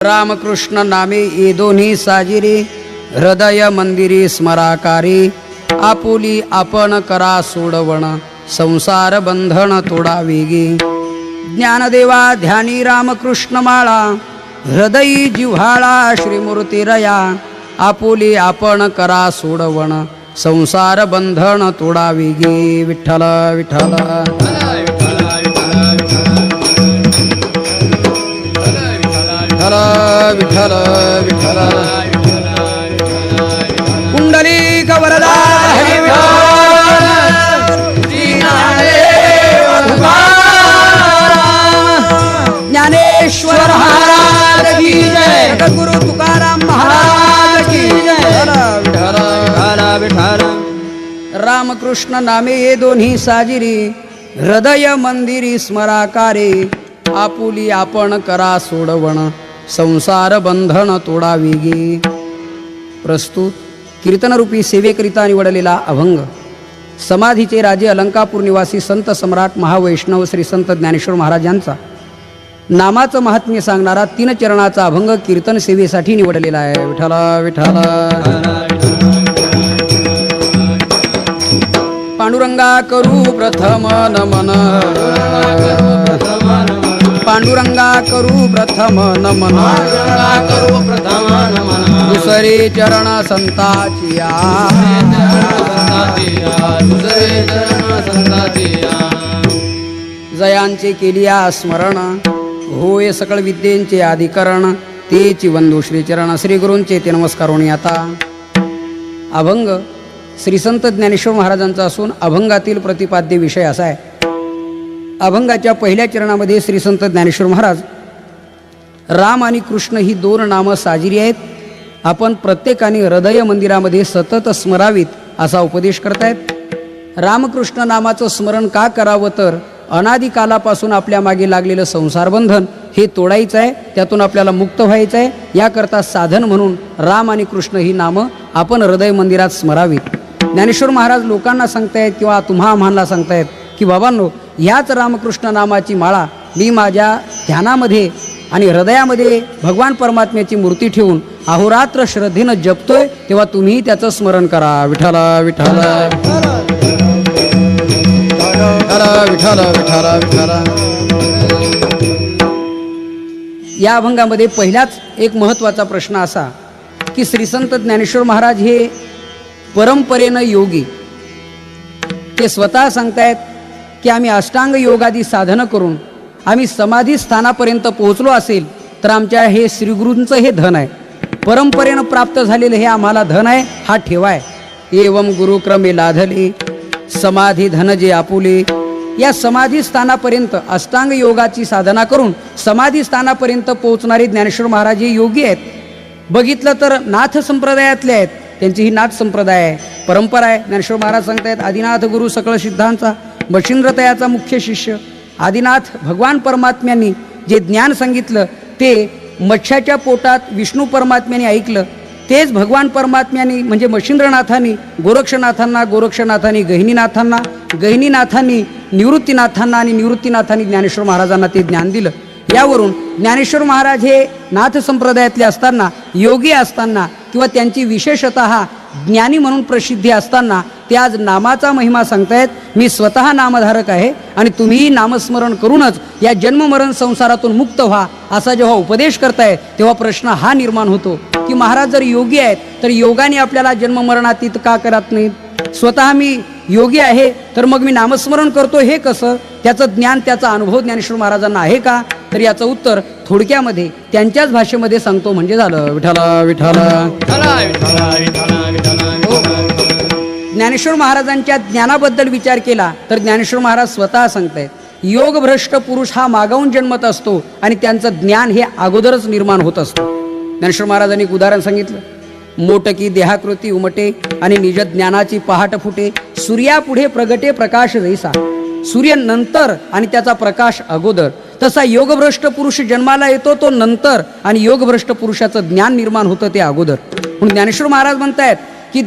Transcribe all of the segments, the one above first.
रामकृष्ण नामे ये दोन्ही साजिरी, हृदय मंदिरी स्मराकारी. आपुली आपण करा सोडवण, संसार बंधन तोडा वेगी. ज्ञानदेवा ध्यानी रामकृष्ण माळा, हृदयी जिव्हाळा श्रीमूर्ती रया. आपुली आपण करा सोडवण, संसार बंधन तोडा वेगी. विठ्ठल विठ्ठल विठ्ठल विठ्ठल. कुंडलिक वरदा हरी ज्ञानेश्वर महाराज की जय. गुरु तुकाराम महाराज की जय. विठ्ठल विठ्ठल. रामकृष्ण नामे ये दोन्ही साजिरी, हृदय मंदिरी स्मराकारे. आपुली आपण करा सोडवण, संसार बंधन तोडा वेगी. प्रस्तुत कीर्तनरूपी सेवेकरिता निवडलेला अभंग. समाधीचे राजे अलंकापूर निवासी संत सम्राट महावैष्णव श्री संत ज्ञानेश्वर महाराजांचा नामाचं महात्म्य सांगणारा 3 चरणाचा अभंग कीर्तन सेवेसाठी निवडलेला आहे. विठ्ठल विठ्ठल. पांडुरंगा करू प्रथम नमन, पांडुरंगा करू प्रथम नमन. दुसरे चरण संताचिया, जयांचे केलिया स्मरण. होय सकळ विद्येंचे अधिकरण, तेची वंदू श्रीचरण. श्री गुरूंचे ते नमस्कारोणी. आता अभंग श्री संत ज्ञानेश्वर महाराजांचा असून अभंगातील प्रतिपाद्य विषय असा आहे. अभंगाच्या पहिल्या चरणामध्ये श्री संत ज्ञानेश्वर महाराज राम आणि कृष्ण ही 2 नामं साजिरी आहेत. आपण प्रत्येकाने हृदय मंदिरामध्ये सतत स्मरावीत असा उपदेश करतायत. रामकृष्ण नामाचं स्मरण का करावं, तर अनादी कालापासून आपल्या मागे लागलेलं संसार बंधन हे तोडायचं आहे, त्यातून आपल्याला मुक्त व्हायचं आहे. याकरता साधन म्हणून राम आणि कृष्ण ही नामं आपण हृदय मंदिरात स्मरावीत. ज्ञानेश्वर महाराज लोकांना सांगतायत किंवा तुम्हा आम्हाला सांगतायत की बाबांनो, ह्याच रामकृष्ण नामाची माळा मी माझ्या ध्यानामध्ये आणि हृदयामध्ये भगवान परमात्म्याची मूर्ती ठेवून अहोरात्र श्रद्धेनं जपतोय, तेव्हा तुम्ही त्याचं स्मरण करा. विठ्ठल विठ्ठल विठ्ठल विठ्ठल विठ्ठल. या अभंगामध्ये पहिलाच एक महत्त्वाचा प्रश्न असा की श्री संत ज्ञानेश्वर महाराज हे परंपरेनं योगी. ते स्वतः सांगतायत की आम्ही अष्टांग योगादी साधनं करून आम्ही समाधी स्थानापर्यंत पोहोचलो असेल तर आमच्या हे श्रीगुरूंचं हे धन आहे. परंपरेनं प्राप्त झालेलं हे आम्हाला धन आहे, हा ठेवाय. एवं गुरुक्रमे लाधले समाधी धन जे आपुले. या समाधी स्थानापर्यंत अष्टांग योगाची साधना करून समाधी स्थानापर्यंत पोहोचणारे ज्ञानेश्वर महाराज हे योगी आहेत. बघितलं तर नाथ संप्रदायातले आहेत, त्यांची ही नाथ संप्रदाय आहे, परंपरा आहे. ज्ञानेश्वर महाराज सांगतायत आदिनाथ गुरु सकळ सिद्धांचा मच्छिंद्रतयाचा मुख्य शिष्य. आदिनाथ भगवान परमात्म्यांनी जे ज्ञान सांगितलं ते मच्छाच्या पोटात विष्णू परमात्म्याने ऐकलं. तेच भगवान परमात्म्यांनी म्हणजे मच्छिंद्रनाथांनी गोरक्षनाथांना, गोरक्षनाथांनी गहिनीनाथांना, गहिनीनाथांनी निवृत्तीनाथांना आणि निवृत्तीनाथांनी ज्ञानेश्वर महाराजांना ते ज्ञान दिलं. यावरून ज्ञानेश्वर महाराज हे नाथ संप्रदायातले असताना, योगी असताना किंवा त्यांची विशेषतः ज्ञानी म्हणून प्रसिद्धी असताना ते आज नामाचा महिमा सांगतायत. मी स्वतः नामधारक आहे आणि तुम्हीही नामस्मरण करूनच या जन्ममरण संसारातून मुक्त व्हा असा जेव्हा उपदेश करताय, तेव्हा प्रश्न हा निर्माण होतो की महाराज जर योगी आहेत तर योगाने आपल्याला जन्ममरणातीत का करत नाहीत? स्वतः मी योगी आहे तर मग मी नामस्मरण करतो हे कसं? त्याचं ज्ञान, त्याचा अनुभव ज्ञानेश्वर महाराजांना आहे का? तर याचं उत्तर थोडक्यामध्ये त्यांच्याच भाषेमध्ये सांगतो म्हणजे झालं. विठ्ठल विठ्ठल. ज्ञानेश्वर महाराजांच्या ज्ञानाबद्दल विचार केला तर ज्ञानेश्वर महाराज स्वतः सांगतायत योगभ्रष्ट पुरुष हा मागावून जन्मत असतो आणि त्यांचं ज्ञान हे अगोदरच निर्माण होत असतं. ज्ञानेश्वर महाराजांनी एक उदाहरण सांगितलं. मोटकी देहाकृती उमटे आणि निज ज्ञानाची पहाट फुटे. सूर्यापुढे प्रगटे प्रकाश जैसा. सूर्य नंतर आणि त्याचा प्रकाश अगोदर, तसा योगभ्रष्ट पुरुष जन्माला येतो तो नंतर आणि योगभ्रष्ट पुरुषाचं ज्ञान निर्माण होतं ते अगोदर. म्हणून ज्ञानेश्वर महाराज म्हणतायत की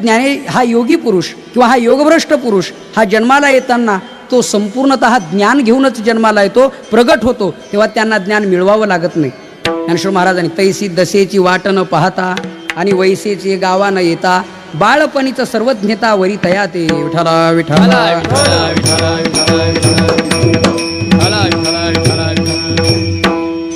हा योगी पुरुष किंवा हा योगभ्रष्ट पुरुष हा जन्माला येताना तो संपूर्णतः ज्ञान घेऊनच जन्माला येतो, प्रगट होतो, तेव्हा त्यांना ज्ञान मिळवावं लागत नाही. ज्ञानेश्वर महाराजांनी तैसी दशेची वाट न पाहता आणि वैसेची गावा न येता बाळपणीचं सर्वज्ञता वरी तया ते विठला विठला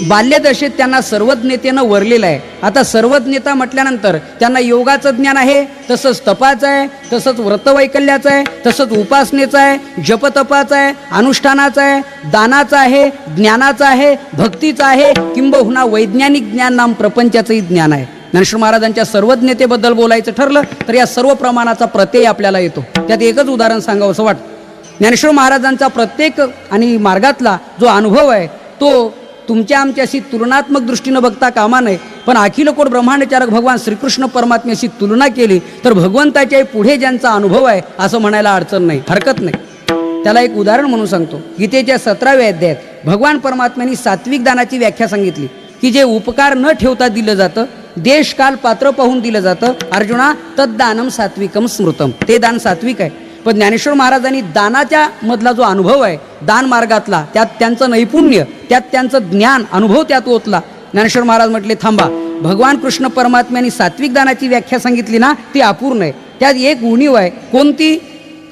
बाल्यदशेत त्यांना सर्वज्ञतेनं वरलेलं आहे. आता सर्वज्ञता म्हटल्यानंतर त्यांना योगाचं ज्ञान आहे, तसंच तपाचं आहे, तसंच व्रतवैकल्याचं आहे, तसंच उपासनेचं आहे, जपतपाचं आहे, अनुष्ठानाचं आहे, दानाचं आहे, ज्ञानाचं आहे, भक्तीचं आहे, किंबहुना वैज्ञानिक ज्ञान नाम प्रपंचाचंही ज्ञान आहे. ज्ञानेश्वर महाराजांच्या सर्वज्ञतेबद्दल बोलायचं ठरलं तर या सर्व प्रमाणाचा प्रत्यय आपल्याला येतो. त्यात एकच उदाहरण सांगावं असं वाटतं. ज्ञानेश्वर महाराजांचा प्रत्येक आणि मार्गातला जो अनुभव आहे तो तुमच्या आमच्याशी तुलनात्मक दृष्टीनं बघता कामा नये, पण अखिलकोट ब्रह्मांडचारक भगवान श्रीकृष्ण परमात्म्याशी तुलना केली तर भगवंताच्या पुढे ज्यांचा अनुभव आहे असं म्हणायला अडचण नाही, हरकत नाही. त्याला एक उदाहरण म्हणून सांगतो. गीतेच्या 17व्या अध्यायात भगवान परमात्म्यांनी सात्विक दानाची व्याख्या सांगितली की जे उपकार न ठेवता दिलं जातं, देश काल पात्र पाहून दिलं जातं. अर्जुना तद्दानम सात्विकम स्मृतम, ते दान सात्विक आहे. पण ज्ञानेश्वर महाराजांनी दानाच्या मधला जो अनुभव आहे दान मार्गातला, त्यात त्यांचं नैपुण्य, त्यात त्यांचं ज्ञान अनुभव त्यात ओतला. ज्ञानेश्वर महाराज म्हटले थांबा, भगवान कृष्ण परमात्म्यांनी सात्विक दानाची व्याख्या सांगितली ना ती अपूर्ण आहे. त्यात एक उणीव आहे. कोणती?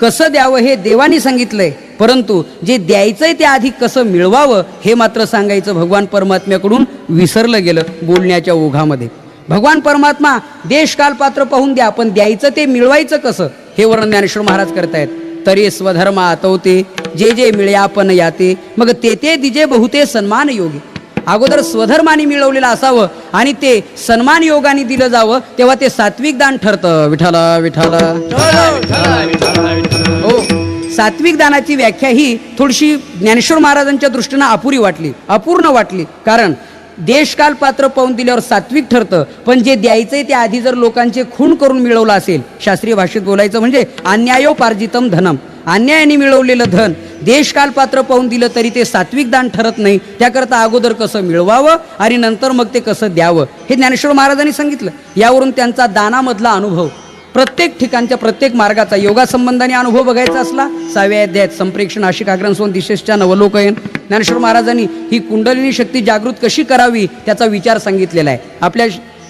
कसं द्यावं हे देवानी सांगितलंय, परंतु जे द्यायचंय ते आधी कसं मिळवावं हे मात्र सांगायचं भगवान परमात्म्याकडून विसरलं गेलं बोलण्याच्या ओघामध्ये. भगवान परमात्मा देश काल पात्र पाहून द्या, पण द्यायचं ते मिळवायचं कसं हे वर्णन ज्ञानेश्वर महाराज करतायत. तरी स्वधर्म आतवते जे जे मिळ्यापण याते, मग ते दिजे बहुते सन्मान योगी. अगोदर स्वधर्माने मिळवलेलं असावं आणि ते सन्मान योगाने दिलं जावं, तेव्हा ते सात्विक दान ठरतं. विठला विठला हो. सात्विक दानाची व्याख्या ही थोडीशी ज्ञानेश्वर महाराजांच्या दृष्टीनं अपुरी वाटली, अपूर्ण वाटली. कारण देशकाल पात्र पाहून दिल्यावर सात्विक ठरतं, पण जे द्यायचंय ते आधी जर लोकांचे खून करून मिळवलं असेल, शास्त्रीय भाषेत बोलायचं म्हणजे अन्यायोपार्जितम धनम, अन्यायाने मिळवलेलं धन देशकाल पात्र पाहून दिलं तरी ते सात्विक दान ठरत नाही. त्याकरता अगोदर कसं मिळवावं आणि नंतर मग ते कसं द्यावं हे ज्ञानेश्वर महाराजांनी सांगितलं. यावरून त्यांचा दानामधला अनुभव, प्रत्येक ठिकाणच्या प्रत्येक मार्गाचा योगासंबंधाने अनुभव बघायचा असला 6व्या अध्यायात संप्रेक्षण आशिक आग्रहण दिशेच्या नवलोकयन ज्ञानेश्वर महाराजांनी ही कुंडलिनी शक्ती जागृत कशी करावी त्याचा विचार सांगितलेला आहे. आपल्या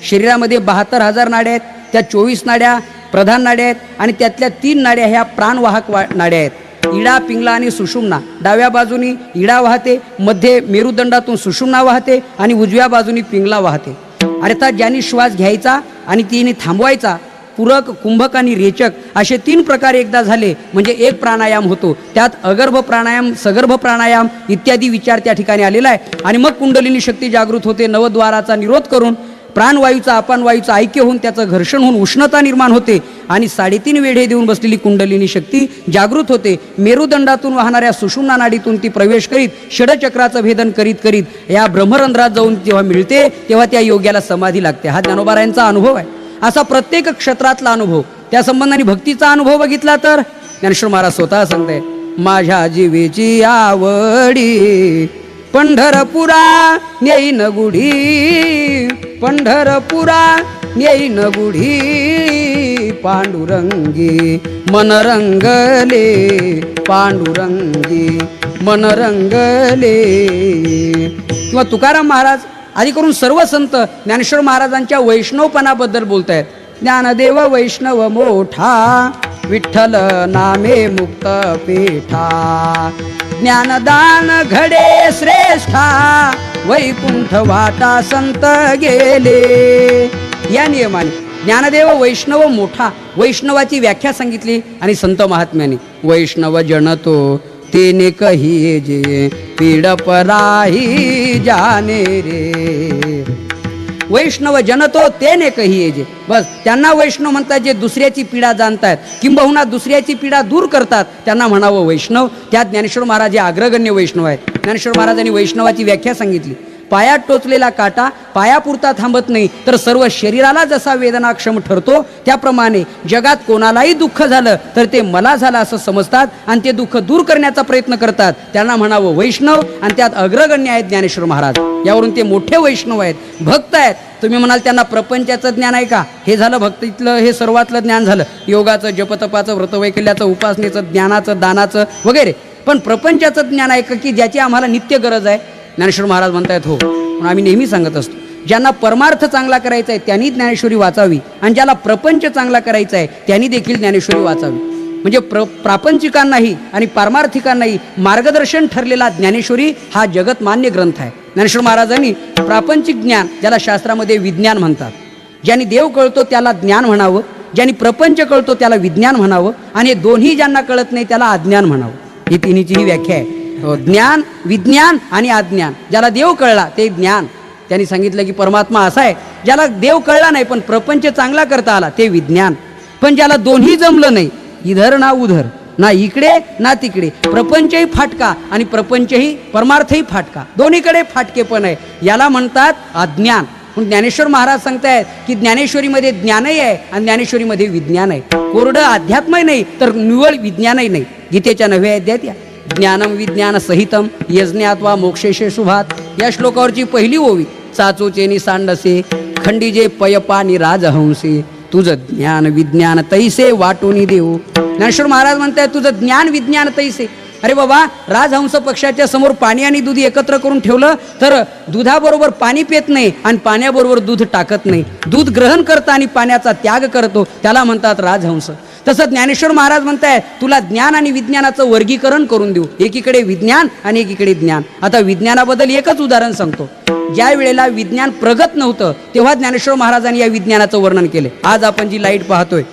शरीरामध्ये 72,000 नाड्या आहेत, त्या 24 नाड्या प्रधान नाड्या आहेत आणि त्यातल्या 3 नाड्या ह्या प्राणवाहक नाड्या आहेत. इडा, पिंगला आणि सुषुम्ना. डाव्या बाजूनी इडा वाहते, मध्ये मेरुदंडातून सुषुम्ना वाहते आणि उजव्या बाजूनी पिंगला वाहते. अर्थात ज्यांनी श्वास घ्यायचा आणि तिने थांबवायचा, पूरक, कुंभक आणि रेचक असे 3 प्रकार एकदा झाले म्हणजे एक प्राणायाम होतो. त्यात अगर्भ प्राणायाम, सगर्भ प्राणायाम इत्यादी विचार त्या ठिकाणी आलेला आहे. आणि मग कुंडलिनी शक्ती जागृत होते. नवद्वाराचा निरोध करून प्राणवायूचा अपानवायूचं ऐक्य होऊन त्याचं घर्षण होऊन उष्णता निर्माण होते आणि 3.5 वेढे देऊन बसलेली कुंडलिनी शक्ती जागृत होते. मेरुदंडातून वाहणाऱ्या सुषुम्ना नाडीतून ती प्रवेश करीत षडचक्राचं भेदन करीत करीत या ब्रह्मरंध्रात जाऊन जेव्हा मिळते तेव्हा त्या योग्याला समाधी लागते. हा ज्ञानोबारायांचा अनुभव आहे. असा प्रत्येक क्षेत्रातला अनुभव, त्या संबंधाने भक्तीचा अनुभव बघितला तर ज्ञानेश्वर महाराज स्वतः सांगताय, माझ्या जीवेची आवडी पंढरपुरा नेईन गुढी, पंढरपुरा नेईन गुढी, पांडुरंगी मन रंगले, पांडुरंगी मन रंगले. किंवा तुकाराम महाराज आधी करून सर्व संत ज्ञानेश्वर महाराजांच्या वैष्णवपणाबद्दल बोलतायत. ज्ञानदेव वैष्णव मोठा, विठ्ठल नामे मुक्त पेठा, ज्ञानदान घडे श्रेष्ठा, वैकुंठ वाटा संत गेले. या नियमाने ज्ञानदेव वैष्णव मोठा, वैष्णवाची व्याख्या सांगितली आणि संत महात्म्याने वैष्णव जनतो तेने कहिए जे पीड पराही जाने रे. वैष्णव जनतो तेने कहिए जे, बस त्यांना वैष्णव म्हणतात जे दुसऱ्याची पीडा जाणतात किंबहुना दुसऱ्याची पीडा दूर करतात, त्यांना म्हणावं वैष्णव. त्यात ज्ञानेश्वर महाराज हे अग्रगण्य वैष्णव आहेत. ज्ञानेश्वर महाराजांनी वैष्णवाची व्याख्या सांगितली. पायात टोचलेला काटा पायापुरता थांबत नाही, तर सर्व शरीराला जसा वेदनाक्षम ठरतो त्याप्रमाणे जगात कोणालाही दुःख झालं तर ते मला झालं असं समजतात आणि ते दुःख दूर करण्याचा प्रयत्न करतात, त्यांना म्हणावं वैष्णव. आणि त्यात अग्रगण्य आहेत ज्ञानेश्वर महाराज. यावरून ते मोठे वैष्णव आहेत, भक्त आहेत. तुम्ही म्हणाल त्यांना प्रपंचाचं ज्ञान आहे का? हे झालं भक्तीतलं, हे सर्वातलं ज्ञान झालं, योगाचं, जपतपाचं, व्रतवैकल्याचं, उपासनेचं, ज्ञानाचं, दानाचं वगैरे. पण प्रपंचाचं ज्ञान आहे का की ज्याची आम्हाला नित्य गरज आहे? ज्ञानेश्वर महाराज म्हणतायत हो. म्हणून आम्ही नेहमी सांगत असतो, ज्यांना परमार्थ चांगला करायचा आहे त्यांनी ज्ञानेश्वरी वाचावी, आणि ज्याला प्रपंच चांगला करायचा आहे त्यांनी देखील ज्ञानेश्वरी वाचावी. म्हणजे प्रापंचिकांनाही आणि पारमार्थिकांनाही मार्गदर्शन ठरलेला ज्ञानेश्वरी हा जगतमान्य ग्रंथ आहे. ज्ञानेश्वर महाराजांनी प्रापंचिक ज्ञान, ज्याला शास्त्रामध्ये विज्ञान म्हणतात, ज्यांनी देव कळतो त्याला ज्ञान म्हणावं, ज्यांनी प्रपंच कळतो त्याला विज्ञान म्हणावं, आणि हे दोन्ही ज्यांना कळत नाही त्याला अज्ञान म्हणावं. ही तिन्हीची ही व्याख्या आहे. ज्ञान, विज्ञान आणि अज्ञान. ज्याला देव कळला ते ज्ञान. त्यांनी सांगितलं की परमात्मा असा आहे, ज्याला देव कळला नाही पण प्रपंच चांगला करता आला ते विज्ञान. पण ज्याला दोन्ही जमलं नाही, इधर ना उधर, ना इकडे ना तिकडे, प्रपंचही फाटका आणि प्रपंचही परमार्थही फाटका, दोन्हीकडे फाटकेपण आहे, याला म्हणतात अज्ञान. पण ज्ञानेश्वर महाराज सांगतायत की ज्ञानेश्वरीमध्ये ज्ञानही आहे आणि ज्ञानेश्वरीमध्ये विज्ञान आहे. कोरडं अध्यात्मही नाही तर निव्वळ विज्ञानही नाही. गीतेच्या 9व्या अध्यायात या ज्ञानम विज्ञान सहितम यज्ञात्वा मोक्षेशे शुभात या श्लोकावरची पहिली ओवी, चाचोचेनी सांडसे खंडीजे पयपानी राजहंसे, तुझं ज्ञान विज्ञान तैसे वाटोनी देऊ. ज्ञानेश्वर महाराज म्हणतात तुझं ज्ञान विज्ञान तैसे. अरे बाबा, राजहंस पक्षाच्या समोर पाणी आणि दूध एकत्र करून ठेवलं तर दुधाबरोबर पाणी पित नाही आणि पाण्याबरोबर दूध टाकत नाही, दूध ग्रहण करतं आणि पाण्याचा त्याग करतो, त्याला म्हणतात राजहंस. तसं ज्ञानेश्वर महाराज म्हणताय तुला ज्ञान आणि विज्ञानाचं वर्गीकरण करून देऊ, एकीकडे विज्ञान आणि एकीकडे ज्ञान. आता विज्ञानाबद्दल एकच उदाहरण सांगतो. ज्या वेळेला विज्ञान प्रगत नव्हतं तेव्हा ज्ञानेश्वर महाराजांनी या विज्ञानाचं वर्णन केले. आज आपण जी लाईट पाहतोय,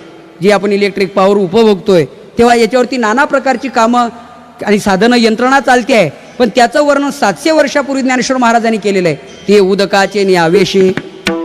जी आपण इलेक्ट्रिक पॉवर उपभोगतोय, तेव्हा याच्यावरती नाना प्रकारची कामं आणि साधनं यंत्रणा चालते आहे, पण त्याचं वर्णन 700 वर्षापूर्वी ज्ञानेश्वर महाराजांनी केलेलं आहे. ते उदकाचे न्यावेशे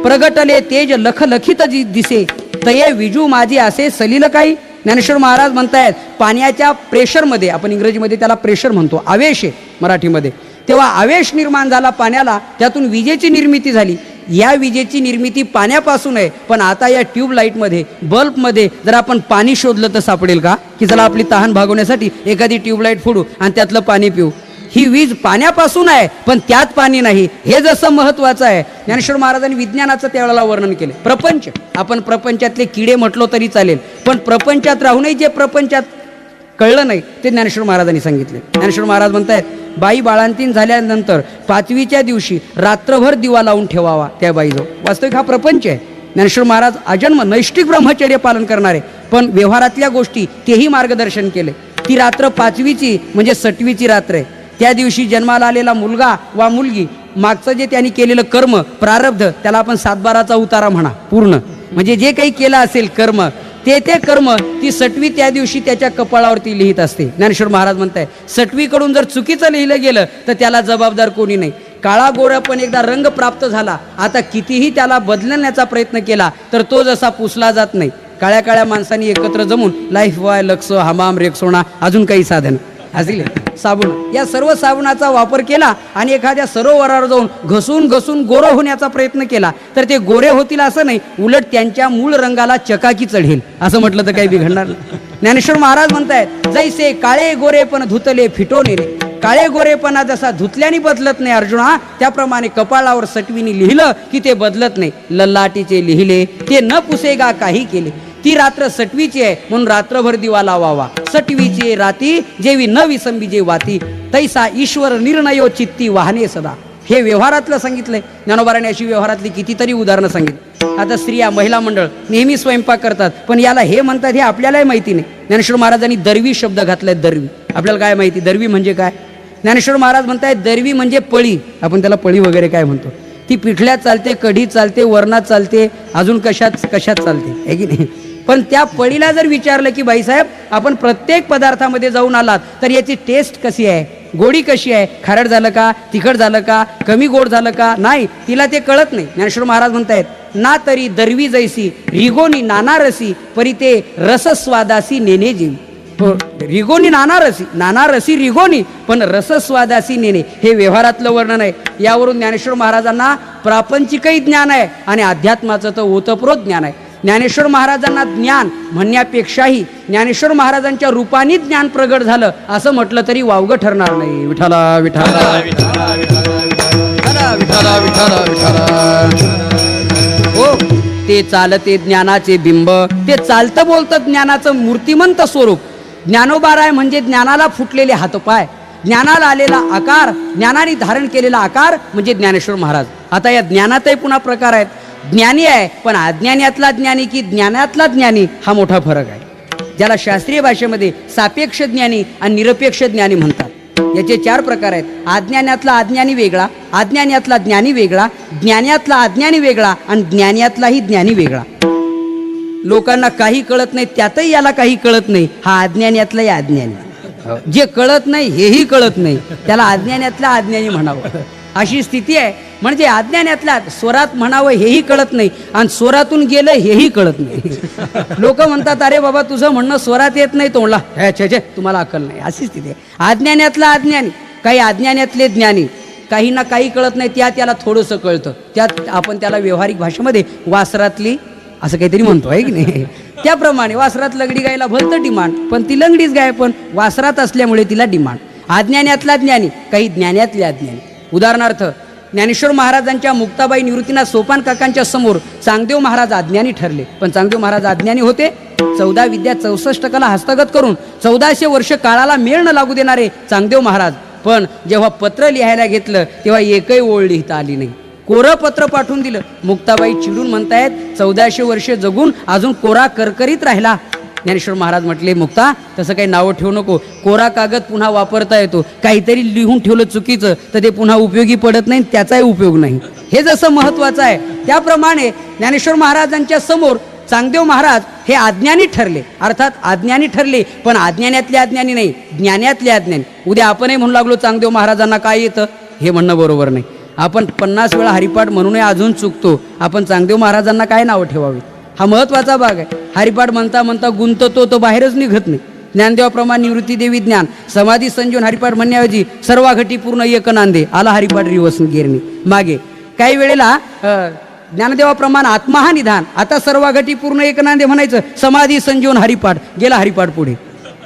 प्रगटले तेज लखलखित दिसे, तये विजू माझे असे सलील काही. ज्ञानेश्वर महाराज म्हणतायत पाण्याच्या प्रेशरमध्ये, आपण इंग्रजीमध्ये त्याला प्रेशर म्हणतो, आवेश आहे मराठीमध्ये, तेव्हा आवेश निर्माण झाला पाण्याला, त्यातून विजेची निर्मिती झाली. या विजेची निर्मिती पाण्यापासून आहे, पण आता या ट्यूबलाईटमध्ये, बल्बमध्ये जर आपण पाणी शोधलं तर सापडेल का? की चला आपली तहान भागवण्यासाठी एखादी ट्यूबलाईट फोडू आणि त्यातलं पाणी पिऊ. ही वीज पाण्यापासून आहे पण त्यात पाणी नाही. हे जसं महत्वाचं आहे, ज्ञानेश्वर महाराजांनी विज्ञानाचं त्यावेळेला वर्णन केलं. प्रपंच, आपण प्रपंचातले किडे म्हटलो तरी चालेल, पण प्रपंचात राहूनही जे प्रपंचात कळलं नाही ते ज्ञानेश्वर महाराजांनी सांगितले. ज्ञानेश्वर महाराज म्हणतायत बाई बाळंतीण झाल्यानंतर 5वीच्या दिवशी रात्रभर दिवा लावून ठेवावा त्या बाईजवळ. वास्तविक हा प्रपंच आहे. ज्ञानेश्वर महाराज अजन्म नैष्टिक ब्रह्मचर्य पालन करणारे, पण व्यवहारातल्या गोष्टी तेही मार्गदर्शन केले. ती रात्र 5वीची म्हणजे 6वीची रात्र आहे. त्या दिवशी जन्माला आलेला मुलगा वा मुलगी, मागचं जे त्यांनी केलेलं कर्म प्रारब्ध, त्याला आपण 7/12चा उतारा म्हणा पूर्ण, म्हणजे जे काही केलं असेल कर्म, ते कर्म ती 6वी त्या दिवशी त्याच्या कपाळावरती लिहित असते. ज्ञानेश्वर महाराज म्हणताय 6वीकडून जर चुकीचं लिहिलं गेलं तर त्याला जबाबदार कोणी नाही. काळा गोरा पण एकदा रंग प्राप्त झाला, आता कितीही त्याला बदलण्याचा प्रयत्न केला तर तो जसा पुसला जात नाही. काळ्या काळ्या माणसांनी एकत्र जमून लाईफ बॉय, लक्स, हमाम, रेक्सोना, अजून काही साधन असले साबण, या सर्व साबणाचा वापर केला आणि एखाद्या सरोवरावर जाऊन घसून घसून गोरं होण्याचा प्रयत्न केला तर ते गोरे होतील असं नाही, उलट त्यांच्या मूळ रंगाला चकाकी चढेल असं म्हटलं तर काही बिघडणार नाही. ज्ञानेश्वर महाराज म्हणतायत जैसे काळे गोरे पण धुतले फिटोने रे. काळे गोरेपणा जसा धुतल्याने बदलत नाही अर्जुना, त्याप्रमाणे कपाळावर 6वीने लिहिलं की ते बदलत नाही. ललाटीचे लिहिले ते न पुसेगा काही केले. ती रात्र 6वीची आहे म्हणून रात्रभर दिवा लावावा. 6वीची राती जेवी न विसंबीजे वाती, तैसा ईश्वर निर्णयो चित्ती वाहने सदा. हे व्यवहारातलं सांगितलंय. ज्ञानोबाराने अशी व्यवहारातली कितीतरी उदाहरणं सांगितली. आता स्त्रिया, महिला मंडळ नेहमी स्वयंपाक करतात, पण याला हे म्हणतात हे आपल्यालाही माहिती नाही. ज्ञानेश्वर महाराजांनी दरवी शब्द घातलाय. दरवी आपल्याला काय माहिती? दरवी म्हणजे काय? ज्ञानेश्वर महाराज म्हणतायत दरवी म्हणजे पळी. आपण त्याला पळी वगैरे काय म्हणतो. ती पिठल्यात चालते, कढीत चालते, वरणात चालते, अजून कशात चालते, आहे की नाही? पण त्या पळीला जर विचारलं की बाईसाहेब आपण प्रत्येक पदार्थामध्ये जाऊन आलात तर याची टेस्ट कशी आहे, गोडी कशी आहे, खारट झालं का, तिखट झालं का, कमी गोड झालं का, नाही, तिला ते कळत नाही. ज्ञानेश्वर महाराज म्हणतायत ना तरी दरवी जैसी रिगोनी नानारसी परी ते रसस्वादासी नेने जीव. रिगोनी नानारसी रिगोनी पण रसस्वादासी नेणे, हे व्यवहारातलं वर्णन आहे. यावरून ज्ञानेश्वर महाराजांना प्रापंचिकही ज्ञान आहे आणि अध्यात्माचं तर ओतप्रोत ज्ञान आहे. ज्ञानेश्वर महाराजांना ज्ञान म्हणण्यापेक्षाही ज्ञानेश्वर महाराजांच्या रूपाने ज्ञान प्रगट झालं असं म्हटलं तरी वावगं ठरणार नाही. विठ्ठला विठ्ठला विठ्ठला विठ्ठला विठ्ठला विठ्ठला. हो, ते चालते ज्ञानाचे बिंब, ते चालतं बोलतं ज्ञानाचं मूर्तिमंत स्वरूप. ज्ञानोबाराय म्हणजे ज्ञानाला फुटलेले हातपाय. ज्ञानाला आलेला आकार, ज्ञानाने धारण केलेला आकार म्हणजे ज्ञानेश्वर महाराज. आता या ज्ञानातही पुन्हा प्रकार आहेत. ज्ञानी आहे पण अज्ञानातला ज्ञानी की ज्ञानातला ज्ञानी हा मोठा फरक आहे. ज्याला शास्त्रीय भाषेमध्ये सापेक्ष ज्ञानी आणि निरपेक्ष ज्ञानी म्हणतात. याचे 4 प्रकार आहेत. अज्ञानातला अज्ञानी वेगळा, अज्ञानातला ज्ञानी वेगळा, ज्ञानातला अज्ञानी वेगळा आणि ज्ञानातलाही ज्ञानी वेगळा. लोकांना काही कळत नाही त्यातही याला काही कळत नाही, हा अज्ञानातलाही अज्ञानी. जे कळत नाही हेही कळत नाही त्याला अज्ञानातला अज्ञानी म्हणावं, अशी स्थिती आहे. म्हणजे अज्ञानातल्या स्वरात म्हणावं हेही कळत नाही आणि स्वरातून गेलं हेही कळत नाही. लोक म्हणतात अरे बाबा तुझं म्हणणं स्वरात येत नाही, तोंडला छे तुम्हाला अक्कल नाही, अशी स्थिती आहे. अज्ञानातला अज्ञानी, काही अज्ञानातले ज्ञानी. काहींना काही कळत नाही त्याला थोडंसं कळतं, त्यात आपण त्याला व्यावहारिक भाषेमध्ये वासरातली असं काहीतरी म्हणतो आहे की नाही. त्याप्रमाणे वासरात लगडी गायला भलतं डिमांड, पण ती लंगडीच गाय पण वासरात असल्यामुळे तिला डिमांड. अज्ञानातला ज्ञानी, काही ज्ञानातले अज्ञानी. उदाहरणार्थ ज्ञानेश्वर महाराजांच्या मुक्ताबाई निवृत्तीनाथ सोपान काकांच्या समोर चांगदेव महाराज अज्ञानी ठरले, पण चांगदेव महाराज अज्ञानी होते. 14 विद्या 64 कला हस्तगत करून 1400 वर्ष काळाला मेळ न लागू देणारे चांगदेव महाराज. पण जेव्हा पत्र लिहायला घेतलं तेव्हा एकही ओळ लिहिता आली नाही. कोरं पत्र पाठवून दिलं. मुक्ताबाई चिडून म्हणतायत 1400 वर्ष जगून अजून कोरा करकरीत राहिला. ज्ञानेश्वर महाराज म्हटले मुक्ता तसं काही नावं ठेवू नको, कोरा कागद पुन्हा वापरता येतो, काहीतरी लिहून ठेवलं चुकीचं तर ते पुन्हा उपयोगी पडत नाही, त्याचाही उपयोग नाही. हे जसं महत्वाचं आहे त्याप्रमाणे ज्ञानेश्वर महाराजांच्या समोर चांगदेव महाराज हे अज्ञानी ठरले. अर्थात अज्ञानी ठरले पण अज्ञानातले अज्ञानी नाही, ज्ञानातले अज्ञानी. उद्या आपणही म्हणू लागलो चांगदेव महाराजांना काय येतं, हे म्हणणं बरोबर नाही. आपण 50 वेळा हरिपाठ म्हणूनही अजून चुकतो. आपण चांगदेव महाराजांना काय नावं ठेवावी, हा महत्वाचा भाग आहे. हरिपाठ म्हणता म्हणता गुंततो तो बाहेरच निघत नाही. ज्ञानदेवाप्रमाणे निवृत्ती देवी ज्ञान समाधी संजीवन हरिपाठ म्हणण्याऐवजी सर्व घटी पूर्ण एक नांदे आला हरिपाठ रिवस गिरणी मागे. काही वेळेला ज्ञानदेवाप्रमाणे आत्मा हा निधान, आता सर्व घटी पूर्ण एक नांदे म्हणायचं, समाधी संजीवन हरिपाठ गेला हरिपाठ पुढे.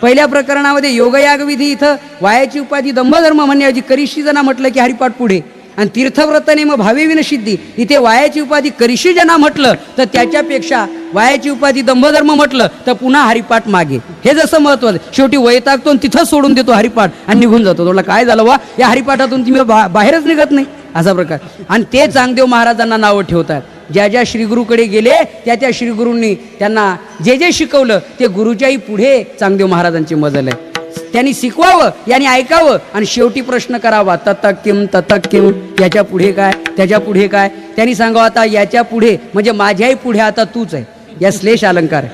पहिल्या प्रकरणामध्ये योगयागविधी इथं वायाची उपाधी दंभधर्म म्हणण्याऐवजी करिशी जना म्हटलं की हरिपाठ पुढे. आणि तीर्थव्रतने मग भावे विनसिद्धी इथे वायाची उपाधी करिशी जना म्हटलं तर त्याच्यापेक्षा वायाची उपाधी दंभधर्म म्हटलं तर पुन्हा हरिपाठ मागे. हे जसं महत्वाचं, शेवटी वैतागतो तिथंच सोडून देतो हरिपाठ आणि निघून जातो. तुला काय झालं वा, या हरिपाठातून तुम्ही बाहेरच निघत नाही, असा प्रकार. आणि ते चांगदेव महाराजांना नावं ठेवतात. ज्या ज्या श्रीगुरूकडे गेले त्या श्रीगुरूंनी त्यांना जे जे शिकवलं ते गुरुच्याही पुढे चांगदेव महाराजांची मजल आहे. त्यांनी शिकवावं, यांनी ऐकावं आणि शेवटी प्रश्न करावा ततकिम ततकिम, याच्या पुढे काय, त्याच्या पुढे काय. त्यांनी सांगावं आता याच्या पुढे म्हणजे माझ्याही पुढे आता तूच आहे. या श्लेष अलंकार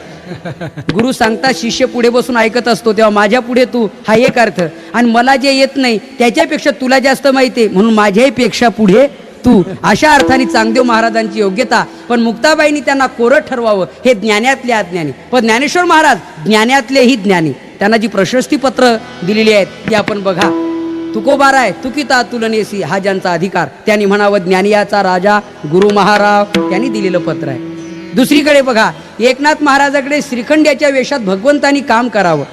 गुरु सांगता शिष्य पुढे बसून ऐकत असतो तेव्हा माझ्या पुढे तू हा एक अर्थ. आणि मला जे येत नाही त्याच्यापेक्षा तुला जास्त माहिती आहे म्हणून माझ्याही पेक्षा पुढे तू, अशा अर्थाने चांगदेव महाराजांची योग्यता. पण मुक्ताबाईंनी त्यांना कोरं ठरवावं, हे ज्ञानातले अज्ञानी. पण ज्ञानेश्वर महाराज ज्ञानातलेही ज्ञानी. त्यांना जी प्रशस्ती पत्र दिलेली आहेत ती आपण बघा. तुकोबारा आहे तुकिता तुलनेसी हा ज्यांचा अधिकार, त्यांनी म्हणावं ज्ञानियाचा राजा गुरु महाराव, त्यांनी दिलेलं पत्र आहे. दुसरीकडे बघा एकनाथ महाराजाकडे श्रीखंड्याच्या वेशात भगवंतानी काम करावं.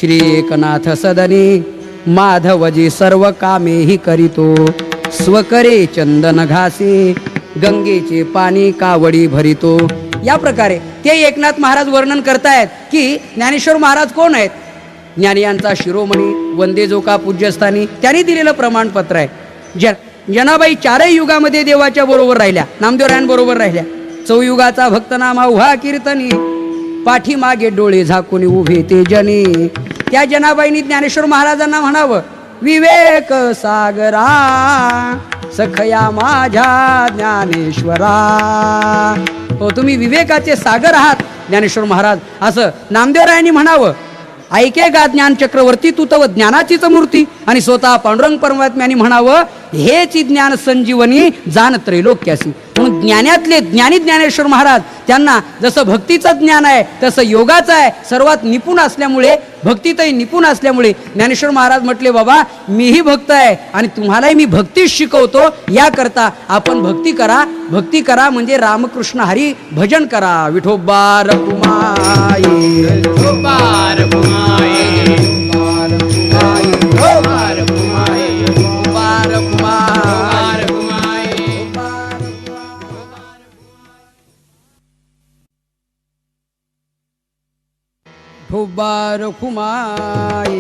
श्री एकनाथ सदने माधवजी सर्व कामेही करीतो, स्वकरे चंदन घासे गंगेचे पाणी कावडी भरितो. या प्रकारे ते एकनाथ महाराज वर्णन करतायत की ज्ञानेश्वर महाराज कोण आहेत. ज्ञानियांचा शिरोमणी वंदे जोका पूज्यस्थानी त्यांनी दिलेलं प्रमाणपत्र आहे. जनाबाई 4 युगामध्ये देवाच्या बरोबर राहिल्या, नामदेवरायांबरोबर राहिल्या. चौयुगाचा भक्तनामा उहा कीर्तनी, पाठीमागे डोळे झाकून उभे ते जनी. त्या जनाबाईंनी ज्ञानेश्वर महाराजांना म्हणावं विवेक सागरा सखया माझ्या ज्ञानेश्वरा. हो तुम्ही विवेकाचे सागर आहात ज्ञानेश्वर महाराज, असं नामदेवरायांनी म्हणावं. ऐके गा ज्ञान चक्रवर्ती तू तव ज्ञानाचीच मूर्ती. आणि स्वतः पांडुरंग परमात्म्याने म्हणावं हेच ज्ञान संजीवनी जाण त्रैलोक्यासी. म्हणून ज्ञानातले ज्ञानी ज्ञानेश्वर महाराज, त्यांना जसं भक्तीचं ज्ञान आहे तसं योगाचं आहे. सर्वात निपुण असल्यामुळे, भक्तीतही निपुण असल्यामुळे ज्ञानेश्वर महाराज म्हटले बाबा मीही भक्त आहे आणि तुम्हालाही मी भक्तीच शिकवतो. याकरता आपण भक्ती करा. भक्ती करा म्हणजे रामकृष्ण हरी भजन करा. विठोबा रखुमाई विठोबा रखुमाई विठोबा रखुमाई विठोबा रखुमाई विठोबा रखुमाई. विठोबा रखुमाई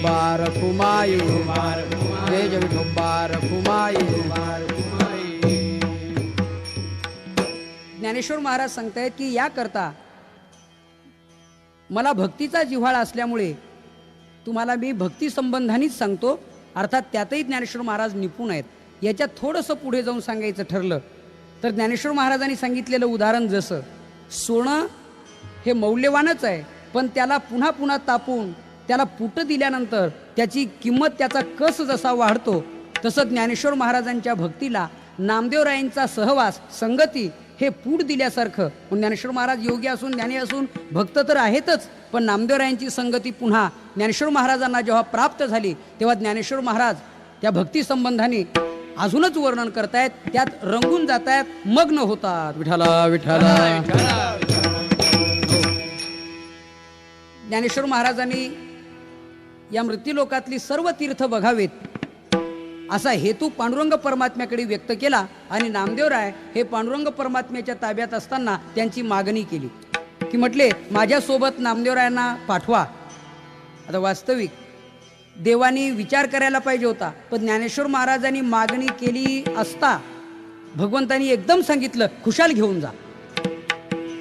विठोबा रखुमाई जय जय विठोबा रखुमाई. ज्ञानेश्वर महाराज सांगतायत की या करता मला भक्तीचा जिव्हाळा असल्यामुळे तुम्हाला मी भक्ती संबंधानेच सांगतो. अर्थात त्यातही ज्ञानेश्वर महाराज निपुण आहेत. याच्यात थोडंसं पुढे जाऊन सांगायचं ठरलं तर ज्ञानेश्वर महाराजांनी सांगितलेलं उदाहरण जसं सोनं हे मौल्यवानच आहे, पण त्याला पुन्हा पुन्हा तापून त्याला पुट दिल्यानंतर त्याची किंमत, त्याचा कस जसा वाढतो, तसं ज्ञानेश्वर महाराजांच्या भक्तीला नामदेवरायांचा सहवास, संगती हे पूट दिल्यासारखं. पण ज्ञानेश्वर महाराज योगी असून, ज्ञानी असून, भक्त तर आहेतच, पण नामदेवरायांची संगती पुन्हा ज्ञानेश्वर महाराजांना जेव्हा प्राप्त झाली तेव्हा ज्ञानेश्वर महाराज त्या भक्ती संबंधाने अजूनच वर्णन करतायत, त्यात रंगून जातायत, मग्न होतात. विठाला विठाला. ज्ञानेश्वर महाराजांनी या मृत्यूलोकातली सर्व तीर्थ बघावेत असा हेतू पांडुरंग परमात्म्याकडे व्यक्त केला आणि नामदेवराय हे पांडुरंग परमात्म्याच्या ताब्यात असताना त्यांची मागणी केली की म्हटले माझ्यासोबत नामदेवरायांना पाठवा. आता वास्तविक देवानी विचार करायला पाहिजे होता, पण ज्ञानेश्वर महाराजांनी मागणी केली असता भगवंतांनी एकदम सांगितलं खुशाल घेऊन जा.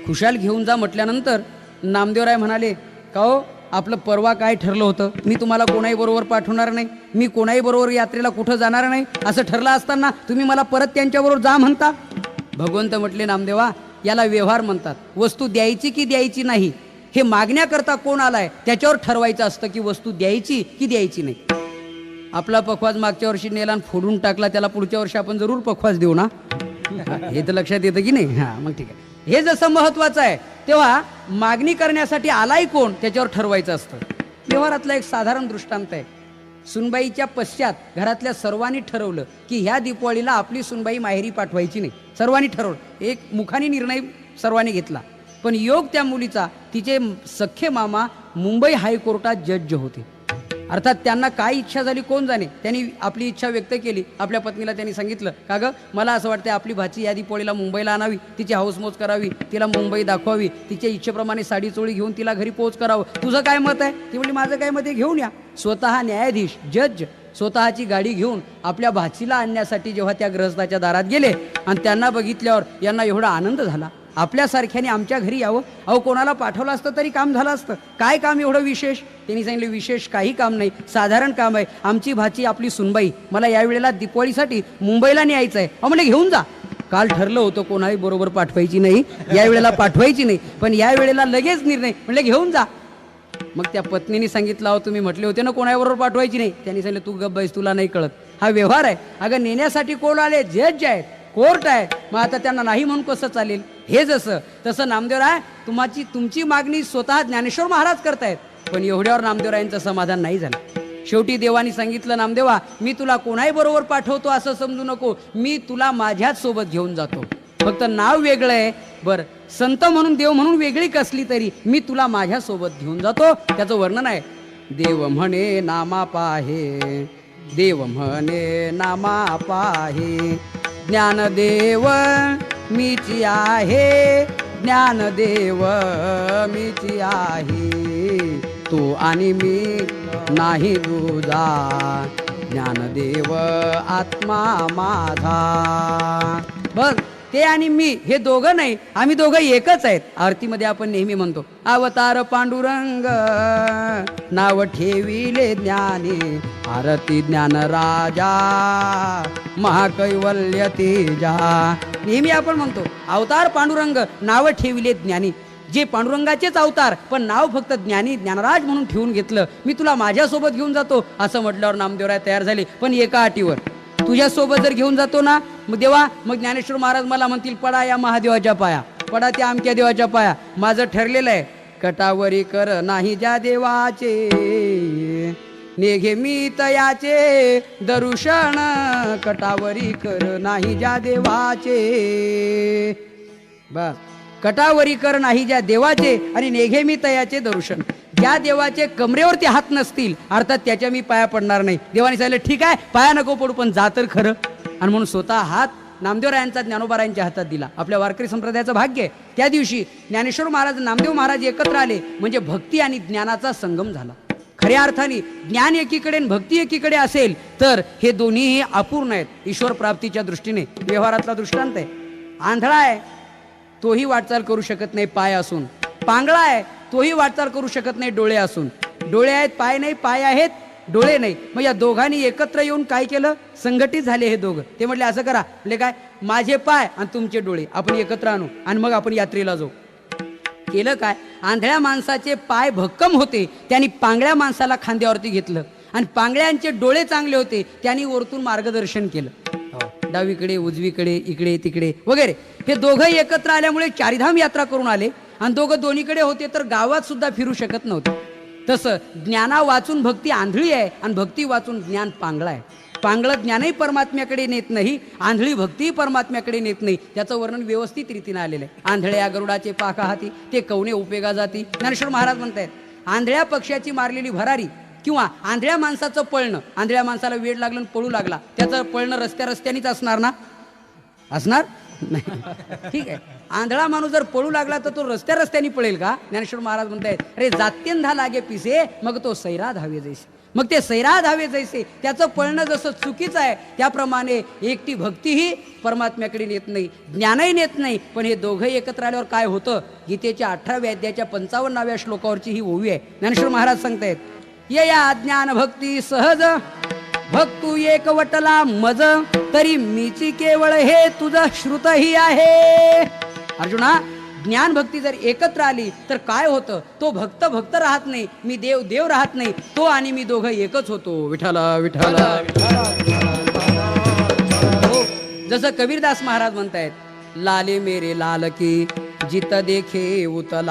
खुशाल घेऊन जा म्हटल्यानंतर नामदेवराय म्हणाले का हो, आपलं परवा काय ठरलं होतं, मी तुम्हाला कोणाही बरोबर पाठवणार नाही, मी कोणाही बरोबर यात्रेला कुठं जाणार नाही, असं ठरलं असताना तुम्ही मला परत त्यांच्याबरोबर जा म्हणता. भगवंत म्हटले नामदेवा, याला व्यवहार म्हणतात. वस्तू द्यायची की द्यायची नाही हे मागण्याकरता कोण आलाय त्याच्यावर ठरवायचं असतं की वस्तू द्यायची की द्यायची नाही. आपला पखवाज मागच्या वर्षी नेला आणि फोडून टाकला, त्याला पुढच्या वर्षी आपण जरूर पखवाज देऊ ना, हे तर लक्षात येतं की नाही. हां, मग ठीक आहे. हे जसं महत्वाचं आहे तेव्हा मागणी करण्यासाठी आलाय कोण त्याच्यावर ठरवायचं असतं. व्यवहारातला एक साधारण दृष्टांत आहे. सुनबाईच्या पश्चात घरातल्या सर्वांनी ठरवलं की ह्या दीपावळीला आपली सुनबाई माहेरी पाठवायची नाही. सर्वांनी ठरवलं, एक मुखाने निर्णय सर्वांनी घेतला. पण योग त्या मुलीचा, तिचे सख्खे मामा मुंबई हायकोर्टात जज होते. अर्थात त्यांना काय इच्छा झाली कोण जाणे, त्यांनी आपली इच्छा व्यक्त केली. आपल्या पत्नीला त्यांनी सांगितलं का गं, मला असं वाटतं आपली भाची या दीपावळीला मुंबईला आणावी, तिची हाऊसमौज करावी, तिला मुंबई दाखवावी, तिच्या इच्छेप्रमाणे साडी चोळी घेऊन तिला घरी पोहोच करावं. तुझं काय मत आहे? ती म्हणली माझं काय मत आहे, घेऊन या. स्वतः न्यायाधीश जज स्वतःची गाडी घेऊन आपल्या भाचीला आणण्यासाठी जेव्हा त्या ग्रहस्थाच्या दारात गेले आणि त्यांना बघितल्यावर यांना एवढा आनंद झाला, आपल्यासारख्याने आमच्या घरी यावं. अहो, कोणाला पाठवलं असतं तरी काम झालं असतं, काय काम एवढं विशेष? त्यांनी सांगितलं विशेष काही काम नाही, साधारण काम आहे. आमची भाची आपली सुनबाई मला यावेळेला दीपावळीसाठी मुंबईला न्यायचं आहे. अहो म्हणजे घेऊन जा. काल ठरलं होतं कोणाही बरोबर पाठवायची नाही, यावेळेला पाठवायची नाही, पण यावेळेला लगेच निर्णय, म्हणजे घेऊन जा. मग त्या पत्नीने सांगितलं अहो तुम्ही म्हटले होते ना कोणाबरोबर पाठवायची नाही. त्यांनी सांगितलं तू गप्प बैस, तुला नाही कळत, हा व्यवहार आहे. अगं नेण्यासाठी कोण आले? जज आहेत, कोर्ट आहे. मग आता त्यांना नाही म्हणून कसं चालेल? हे जसं तसं नामदेवराय तुमची मागणी स्वतः ज्ञानेश्वर महाराज करतायत, पण एवढ्यावर नामदेवरायांचं समाधान नाही झालं. शेवटी देवानी सांगितलं नामदेवा, मी तुला कोणाही बरोबर पाठवतो असं समजू नको, मी तुला माझ्याच सोबत घेऊन जातो. फक्त नाव वेगळं आहे, बरं संत म्हणून देव म्हणून वेगळी कसली तरी मी तुला माझ्यासोबत घेऊन जातो. त्याचं वर्णन आहे. देव म्हणे नामा पाहे, देव म्हणे नामा पाहे, ज्ञानदेव मीची आहे, ज्ञानदेव मीची आहे, तू आणि मी नाही तुझा, ज्ञानदेव आत्मा माझा. बर, ते आणि मी हे दोघं नाही, आम्ही दोघं एकच आहेत. आरतीमध्ये आपण नेहमी म्हणतो अवतार पांडुरंग नाव ठेविले ज्ञानी, आरती ज्ञान राजा महाकैवल्य तेजा. नेहमी आपण म्हणतो अवतार पांडुरंग नाव ठेविले ज्ञानी, जे पांडुरंगाचेच अवतार पण नाव फक्त ज्ञानी ज्ञानराज म्हणून ठेवून घेतलं. मी तुला माझ्यासोबत घेऊन जातो असं म्हटल्यावर नामदेवराय तयार झाले, पण एका अटीवर. तुझ्यासोबत जर घेऊन जातो ना मग देवा, मग ज्ञानेश्वर महाराज मला म्हणतील पडा या महादेवाच्या पाया, पडा त्या आमच्या देवाच्या पाया. माझं ठरलेलं आहे कटावरी कर नाही ज्या देवाचे, नेघे मी तयाचे दर्शन, कटावरी कर नाही ज्या देवाचे. बस, कटावरी कर नाही ज्या देवाचे आणि नेघे मी तयाचे दर्शन. ज्या देवाचे कमरेवरती हात नसतील अर्थात त्याच्या मी पाया पडणार नाही. देवाने सांगितलं ठीक आहे पाया नको पडू पण जा तर खरं. आणि म्हणून स्वतः हात नामदेवरायांचा ज्ञानोबारायांच्या हातात दिला. आपल्या वारकरी संप्रदायाचं भाग्य आहे. त्या दिवशी ज्ञानेश्वर महाराज नामदेव महाराज एकत्र आले म्हणजे भक्ती आणि ज्ञानाचा संगम झाला. खऱ्या अर्थाने ज्ञान एकीकडे आणि भक्ती एकीकडे असेल तर हे दोन्हीही अपूर्ण आहेत ईश्वर प्राप्तीच्या दृष्टीने. व्यवहारातला दृष्टांत आहे. आंधळा आहे तोही वाटचाल करू शकत नाही पाय असून, पांगळा आहे तोही वाटचाल करू शकत नाही डोळे असून. डोळे आहेत पाय नाही, पाय आहेत डोळे नाही. मग या दोघांनी एकत्र येऊन काय केलं, संघटित झाले हे दोघं. ते म्हटले असं करा, म्हणजे काय, माझे पाय आणि तुमचे डोळे आपण एकत्र आणू आणि मग आपण यात्रेला जाऊ. केलं काय, आंधळ्या माणसाचे पाय भक्कम होते, त्यांनी पांगळ्या माणसाला खांद्यावरती घेतलं, आणि पांगळ्यांचे डोळे चांगले होते, त्यांनी वरतून मार्गदर्शन केलं. डावीकडे उजवीकडे इकडे तिकडे वगैरे. हे दोघं एकत्र आल्यामुळे चारिधाम यात्रा करून आले, आणि दोघं दोन्हीकडे होते तर गावात सुद्धा फिरू शकत नव्हते. तसं ज्ञाना वाचून भक्ती आंधळी आहे आणि भक्ती वाचून ज्ञान पांगळा आहे. पांगळं ज्ञानही परमात्म्याकडे नेत नाही, आंधळी भक्तीही परमात्म्याकडे नेत नाही. त्याचं वर्णन व्यवस्थित रीतीनं आलेलं आहे. आंधळ्या गरुडाचे पाका हाती ते कवणे उपयोगा जाती. ज्ञानेश्वर महाराज म्हणतायत, आंधळ्या पक्ष्याची मारलेली भरारी किंवा आंधळ्या माणसाचं पळणं, आंधळ्या माणसाला वेड लागलं आणि पळू लागला, त्याचं पळणं रस्त्यानेच असणार ना, असणार नाही. ठीक आहे, आंधळा माणूस जर पळू लागला तर तो रस्त्याने पळेल का? ज्ञानेश्वर महाराज म्हणतायत, अरे जात्यन धा लागे पिसे मग तो सैरा धावे जैसे. मग ते सैरा धावे जैसे त्याचं पळणं जसं चुकीचं आहे, त्याप्रमाणे एकटी भक्तीही परमात्म्याकडे नेत नाही, ज्ञानही नेत नाही. पण हे दोघं एकत्र आल्यावर काय होतं, गीतेच्या 18व्या अध्यायाच्या 55व्या श्लोकावरची ही ओवी आहे. ज्ञानेश्वर महाराज सांगतायत, ये या ज्ञान भक्ती सहज भक्तू एक वटला मज, तरी मीची केवळ हे तुझं श्रुतही आहे. अर्जुना, ज्ञान भक्ती जर एकत्र आली तर काय होतं, तो भक्त भक्त राहत नाही, मी देव देव राहत नाही, तो आणि मी दोघं एकच होतो. विठ्ठला विठ्ठला. हो, जसं कबीरदास महाराज म्हणतायत, लाले मेरे लाल की जित देखे उतलाल,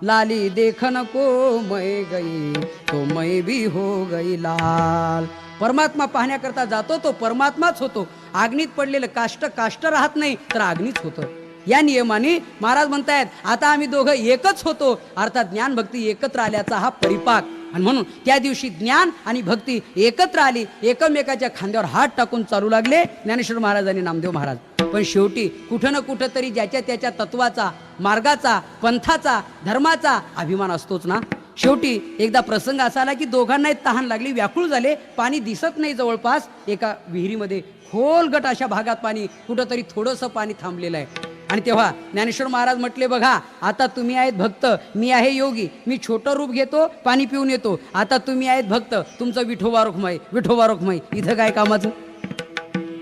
लाली देखन को मैं गई तो मैं भी हो गई लाल. परमात्मा पाहण्याकरता जातो तो परमात्माच होतो. अग्नीत पडलेलं काष्ट राहत नाही तर अग्नीच होतं. या नियमाने महाराज म्हणतायत, आता आम्ही दोघं एकच होतो, अर्थात ज्ञान भक्ती एकत्र आल्याचा हा परिपाक. आणि म्हणून त्या दिवशी ज्ञान आणि भक्ती एकत्र आली, एकमेकाच्या खांद्यावर हात टाकून चालू लागले ज्ञानेश्वर महाराज आणि नामदेव महाराज. पण शेवटी कुठं ना कुठं तरी ज्याच्या त्याच्या तत्वाचा, मार्गाचा, पंथाचा, धर्माचा अभिमान असतोच ना. शेवटी एकदा प्रसंग असा आला की दोघांनाही तहान लागली, व्याकुळ झाले, पाणी दिसत नाही जवळपास. एका विहिरीमध्ये खोलगट अशा भागात पाणी, कुठंतरी थोडंसं पाणी थांबलेलं आहे. आणि तेव्हा ज्ञानेश्वर महाराज म्हटले, बघा आता तुम्ही आहेत भक्त, मी आहे योगी, मी छोटं रूप घेतो, पाणी पिऊन येतो. आता तुम्ही आहेत भक्त, तुमचं विठोबा रुक्माई, इथं काय कामाचं.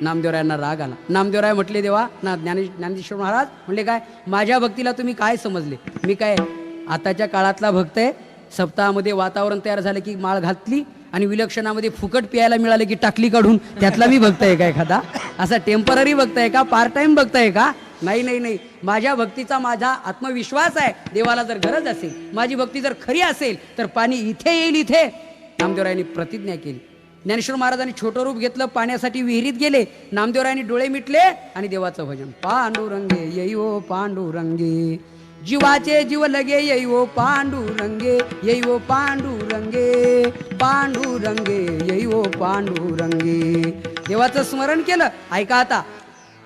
नामदेवरायांना राग आला. नामदेवराय म्हटले, देवा ज्ञानेश्वर महाराज म्हटले, काय माझ्या भक्तीला तुम्ही काय समजले, मी काय आताच्या काळातला भक्त आहे. सप्ताहामध्ये वातावरण तयार झालं की माळ घातली, आणि विलक्षणामध्ये फुकट प्यायला मिळालं की टाकली काढून, त्यातला मी भक्त आहे का एखादा? असा टेम्पररी भक्त आहे का, पार्ट टाइम भक्त आहे का? नाही. माझ्या भक्तीचा माझा आत्मविश्वास आहे. देवाला जर गरज असेल, माझी भक्ती जर खरी असेल तर पाणी इथे येईल. इथे नामदेवरायांनी प्रतिज्ञा केली. ज्ञानेश्वर महाराजांनी छोटं रूप घेतलं, पाण्यासाठी विहिरीत गेले. नामदेवरायांनी डोळे मिटले आणि देवाचं भजन, पांडुरंगे येई पांडुरंगे, जीवाचे जीव लगे येई पांडुरंगे, येई पांडुरंगे, पांडुरंगे येई पांडुरंगे. देवाचं स्मरण केलं. ऐका आता,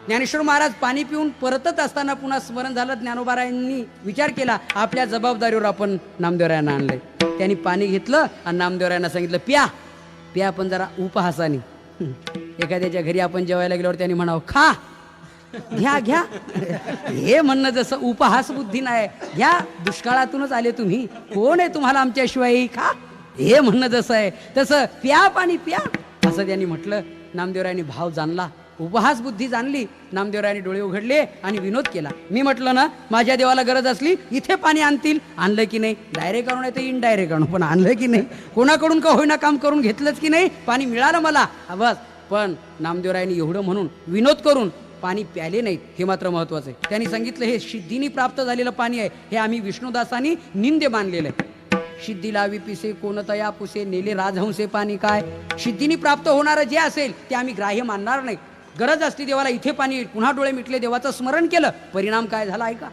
ज्ञानेश्वर महाराज पाणी पिऊन परतत असताना पुन्हा स्मरण झालं. ज्ञानोबारायांनी विचार केला, आपल्या जबाबदारीवर आपण नामदेवरायांना आणलंय. त्यांनी पाणी घेतलं आणि नामदेवरायांना सांगितलं, प्या, पण जरा उपहासाने. एखाद्याच्या घरी आपण जेवायला गेल्यावर त्यांनी म्हणावं, खा, घ्या. हे म्हणणं जसं उपहास बुद्धी नाही, घ्या, दुष्काळातूनच आले तुम्ही, कोण आहे तुम्हाला आमच्याशिवाय, खा, हे म्हणणं जसं आहे तसं प्या, पाणी प्या, असं त्यांनी म्हटलं. नामदेवरायांनी भाव जाणला, उपहास बुद्धी जाणली. नामदेवरायांनी डोळे उघडले आणि विनोद केला. मी म्हटलं ना, माझ्या देवाला गरज असली इथे पाणी आणतील. आणलं की नाही? डायरेक्ट आणून येतं, इनडायरेक्ट आणून, पण आणलं की नाही? कोणाकडून का होईना काम करून घेतलंच की नाही? पाणी मिळालं मला, बस. पण नामदेवरायांनी एवढं म्हणून विनोद करून पाणी प्याले नाहीत, हे मात्र महत्वाचं आहे. त्यांनी सांगितलं, हे सिद्धीनी प्राप्त झालेलं पाणी आहे, हे आम्ही विष्णुदासांनी निंद्य मानलेलं आहे. सिद्धी लावी पिसे कोणतया पुसे, नेले राजहंसे पाणी काय. सिद्धीनी प्राप्त होणारं जे असेल ते आम्ही ग्राह्य मानणार नाही. गरज असली देवाला इथे पाणी येईल. पुन्हा डोळे मिटले, देवाचं स्मरण केलं, परिणाम काय झाला ऐका.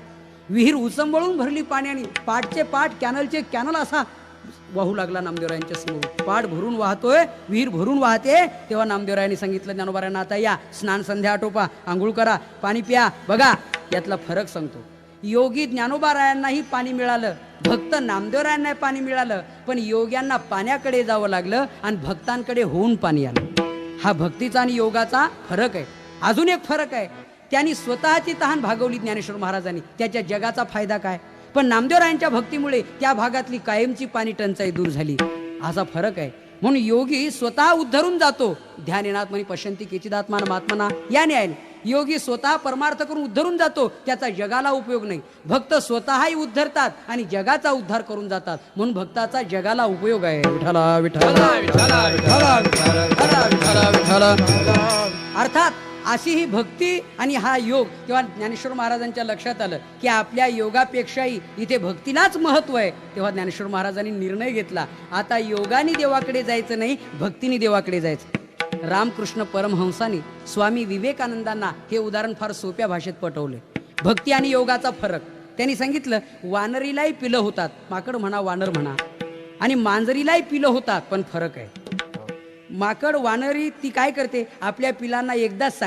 विहीर उचंबळून भरली पाण्याने, पाटचे पाट, कॅनलचे कॅनल असा वाहू लागला नामदेवरायांच्या समोर. पाट भरून वाहतोय, विहीर भरून वाहते. तेव्हा नामदेवरायांनी सांगितलं ज्ञानोबारायांना, आता या, स्नान संध्या आटोपा, आंघोळ करा, पाणी प्या. बघा यातला फरक सांगतो. योगी ज्ञानोबारायांनाही पाणी मिळालं, भक्त नामदेवरायांना पाणी मिळालं, पण योग्यांना पाण्याकडे जावं लागलं आणि भक्तांकडे होऊन पाणी आलं. हा भक्तीचा आणि योगाचा फरक आहे. अजून एक फरक आहे, त्यांनी स्वतःची तहान भागवली ज्ञानेश्वर महाराजांनी, त्याच्या जगाचा फायदा काय? पण नामदेवरायांच्या भक्तीमुळे त्या भागातली कायमची पाणी टंचाई दूर झाली. असा फरक आहे. म्हणून योगी स्वतः उद्धरून जातो. ध्यानेनात्मनी पश्यन्ति केचिदात्मान महात्मना या न्यायाने योगी स्वतः परमार्थ करून उद्धरून जातो, त्याचा जगाला उपयोग नाही. भक्त स्वतःही उद्धरतात आणि जगाचा उद्धार करून जातात, म्हणून भक्ताचा जगाला उपयोग आहे. विठ्ठला विठ्ठला विठ्ठला विठ्ठला विठ्ठला विठ्ठला. अर्थात अशी ही भक्ती आणि हा योग किंवा ज्ञानेश्वर महाराजांच्या लक्षात आलं की आपल्या योगापेक्षाही इथे भक्तीलाच महत्व आहे. तेव्हा ज्ञानेश्वर महाराजांनी निर्णय घेतला, आता योगाने देवाकडे जायचं नाही, भक्तीने देवाकडे जायचं. रामकृष्ण परमहंसानी स्वामी विवेकानंदांना हे उदाहरण फार सोप्या भाषेत पटवले. भक्ती आणि योगाचा फरक त्यांनी सांगितलं. वानरीलाही पिलं होतात, माकड म्हणा वानर म्हणा, आणि मांजरीलाही पिलं होतात, पण फरक आहे. माकड वानरी ती काय करते, आपल्या पिलांना एकदाच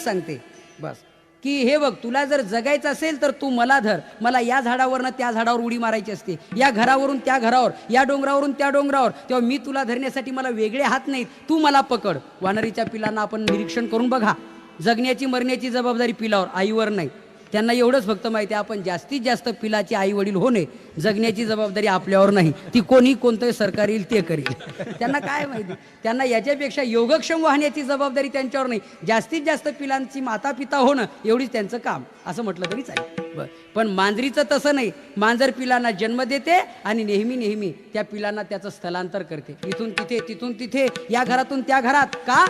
सांगते बस की हे बघ, तुला जर जगायचं असेल तर तू मला धर, मला या झाडावरनं त्या झाडावर उडी मारायची असते, या घरावरून त्या घरावर, या डोंगरावरून त्या डोंगरावर, तेव्हा मी तुला धरण्यासाठी मला वेगळे हात नाहीत, तू मला पकड. वानरीच्या पिलांना आपण निरीक्षण करून बघा, जगण्याची मरण्याची जबाबदारी पिलावर, आईवर नाही. त्यांना एवढंच फक्त माहिती आहे, आपण जास्तीत जास्त पिलाचे आई वडील होणे, जगण्याची जबाबदारी आपल्यावर नाही, ती कोणी कोणतंही सरकार येईल ते करेल. त्यांना काय माहिती, त्यांना याच्यापेक्षा योगक्षम वाहण्याची जबाबदारी त्यांच्यावर नाही, जास्तीत जास्त पिलांची माता पिता होणं एवढीच त्यांचं काम, असं म्हटलं तरी चालेल. पण मांजरीचं तसं नाही. मांजर पिलांना जन्म देते आणि नेहमी नेहमी त्या पिलांना त्याचं स्थलांतर करते, इथून तिथे तिथून तिथे, या घरातून त्या घरात. का?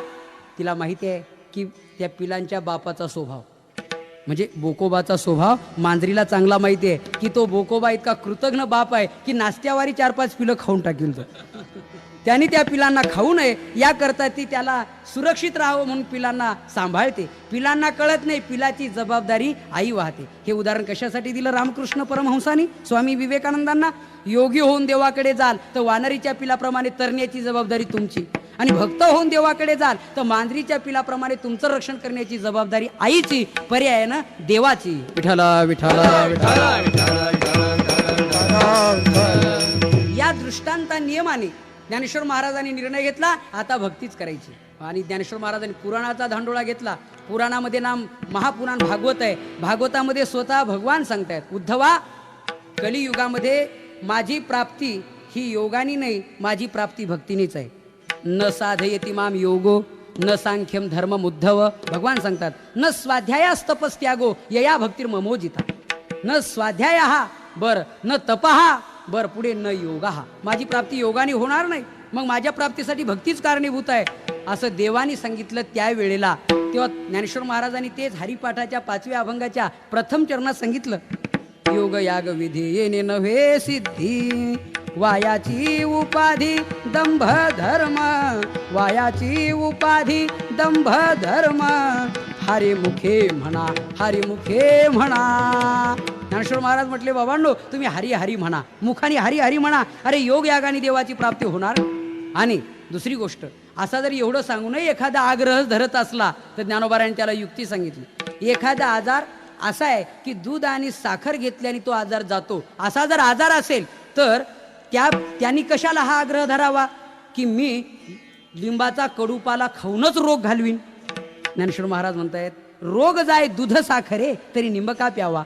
तिला माहिती आहे की त्या पिलांच्या बापाचा स्वभाव म्हणजे बोकोबाचा स्वभाव मांजरीला चांगला माहिती आहे की तो बोकोबा इतका कृतज्ञ बाप आहे की नाश्त्यावारी 4-5 पिलं खाऊन टाकील. त्यांनी त्या पिलांना खाऊ नये याकरता ती त्याला सुरक्षित राहावं म्हणून पिलांना सांभाळते. पिलांना कळत नाही, पिलाची जबाबदारी आई वाहते. हे उदाहरण कशासाठी दिलं रामकृष्ण परमहंसानी स्वामी विवेकानंदांना? योगी होऊन देवाकडे जाल तर वानरीच्या पिलाप्रमाणे तरण्याची जबाबदारी तुमची, आणि भक्त होऊन देवाकडे जाल तर मांजरीच्या पिलाप्रमाणे तुमचं रक्षण करण्याची जबाबदारी आईची, पर्याय ना देवाची. विठ्ठला विठ्ठला विठ्ठला या दृष्टांता नियमाने ज्ञानेश्वर महाराजांनी निर्णय घेतला, आता भक्तीच करायची. आणि ज्ञानेश्वर महाराजांनी पुराणाचा धांडोळा घेतला. पुराणामध्ये नाम महापुराण भागवत आहे. भागवतामध्ये स्वतः भगवान सांगतायत, उद्धवा, कलियुगामध्ये माझी प्राप्ती ही योगानी नाही, माझी प्राप्ती भक्तीनेच आहे. न साधयति माम योगो न सांख्यम धर्मम उद्धव. भगवान सांगतात, न स्वाध्यायास्तपस्त्यागो यया भक्तिर्ममोजिता. न स्वाध्याय हा बर, न तपहा बर, पुढे न योगा हा. माझी प्राप्ती योगाने होणार नाही, मग माझ्या प्राप्तीसाठी भक्तीच कारणीभूत आहे असं देवानी सांगितलं त्यावेळेला. तेव्हा ज्ञानेश्वर महाराजांनी तेच हरिपाठाच्या 5व्या अभंगाच्या प्रथम चरणात सांगितलं, योग याग विधी येणे नव्हे सिद्धी, वायाची उपाधी दंभ धर्म, वायाची उपाधी दंभ धर्म, हरिमुखे म्हणा, हरिमुखे म्हणा. ज्ञानेश्वर महाराज म्हटले, बाबांनो तुम्ही हरी हरी म्हणा, मुखाने हरी हरी म्हणा, अरे योग यागाने देवाची प्राप्ती होणार. आणि दुसरी गोष्ट, असा जर एवढं सांगू नये एखादा आग्रह धरत असला तर ज्ञानोबारांनी त्याला युक्ती सांगितली. एखादा आजार असा आहे की दूध आणि साखर घेतल्याने तो आजार जातो, असा जर आजार असेल तर त्यांनी कशाला हा आग्रह धरावा की मी लिंबाचा कडूपाला खाऊनच रोग घालवीन. ज्ञानेश्वर महाराज म्हणतायत, रोग जाय दूध साखरे तरी निंब का प्यावा.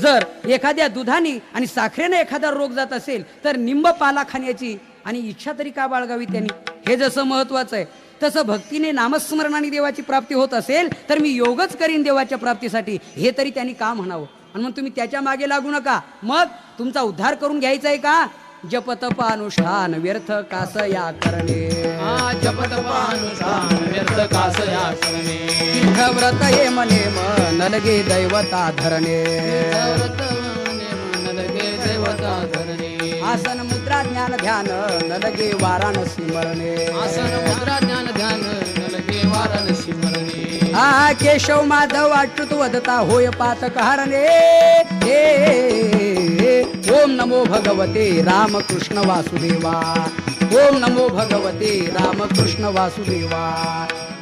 जर एखाद्या दुधाने आणि साखरेने एखादा रोग जात असेल तर निंब पाला खाण्याची आणि इच्छा तरी का बाळगावी त्यांनी. हे जसं महत्वाचं आहे तसं भक्तीने नामस्मरणाने देवाची प्राप्ती होत असेल तर मी योगच करीन देवाच्या प्राप्तीसाठी, हे तरी त्यांनी का म्हणावं. आणि मग तुम्ही त्याच्या मागे लागू नका. मग तुमचा उद्धार करून घ्यायचा आहे का? जपतप अनुष्ठान व्यर्थ कास या करणे, जपतपानुष्ठान व्यर्थ कास या करणे, तीर्थव्रत हे मने मन लगे दैवता धरणे, देवता धरणे, आसन मुद्रा ज्ञान ध्यान न लगे वाराणसी मरणे, आसन मुद्रा ज्ञान ध्यान न लगे वाराणसी मरणे, हा केशव माधव अच्युत वदता होय पातक हरणे. ओम नमो भगवते रामकृष्ण वासुदेवा, ओम नमो भगवते रामकृष्ण वासुदेवा.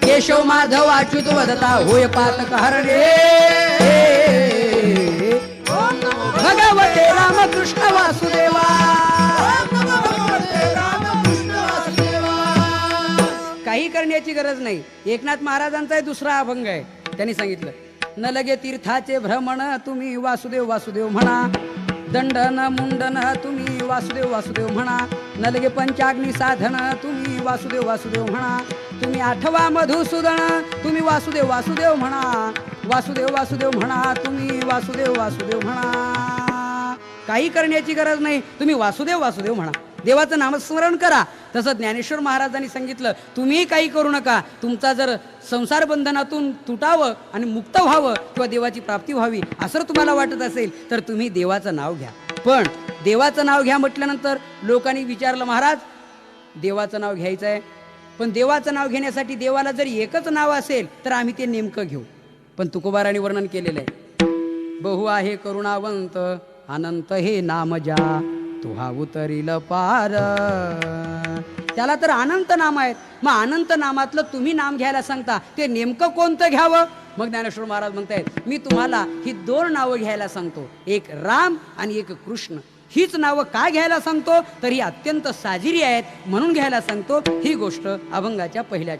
केशव माधव अच्युत वदता होय पातक हरणे, ओम नमो भगवते रामकृष्ण वासुदेवा. काही करण्याची गरज नाही. एकनाथ महाराजांचा दुसरा अभंग आहे. त्यांनी सांगितलं, न लगे तीर्थाचे भ्रमण तुम्ही वासुदेव वासुदेव म्हणा, दंडन मुंडन तुम्ही वासुदेव वासुदेव म्हणा, न लगे पंचाग्नी साधन तुम्ही वासुदेव वासुदेव म्हणा, तुम्ही आठवा मधुसूदन तुम्ही वासुदेव वासुदेव म्हणा, वासुदेव वासुदेव म्हणा तुम्ही वासुदेव वासुदेव म्हणा. काही करण्याची गरज नाही, तुम्ही वासुदेव वासुदेव म्हणा, देवाचं नामस्मरण करा. तसं ज्ञानेश्वर महाराजांनी सांगितलं, तुम्ही काही करू नका. तुमचा जर संसार बंधनातून तुटावं आणि मुक्त व्हावं किंवा देवाची प्राप्ती व्हावी असं तुम्हाला वाटत असेल तर तुम्ही देवाचं नाव घ्या. पण देवाचं नाव घ्या म्हटल्यानंतर लोकांनी विचारलं, महाराज देवाचं नाव घ्यायचं आहे, पण देवाचं नाव घेण्यासाठी देवाला जर एकच नाव असेल तर आम्ही ते नेमकं घेऊ. पण तुकोबारांनी वर्णन केलेलं आहे, बहु आहे करुणावंत अनंत हे नाम ज्या तुहा उतरील पार. त्याला तर अनंत नाम आहेत. मग अनंत नामातलं तुम्ही नाम घ्यायला सांगता, ते नेमकं कोणतं घ्यावं? मग ज्ञानेश्वर महाराज म्हणतायत, मी तुम्हाला ही दोन नावं घ्यायला सांगतो, एक राम आणि एक कृष्ण. हीच नावं का घ्यायला सांगतो तर ही अत्यंत साजिरी आहेत म्हणून घ्यायला सांगतो. ही गोष्ट अभंगाच्या पहिल्या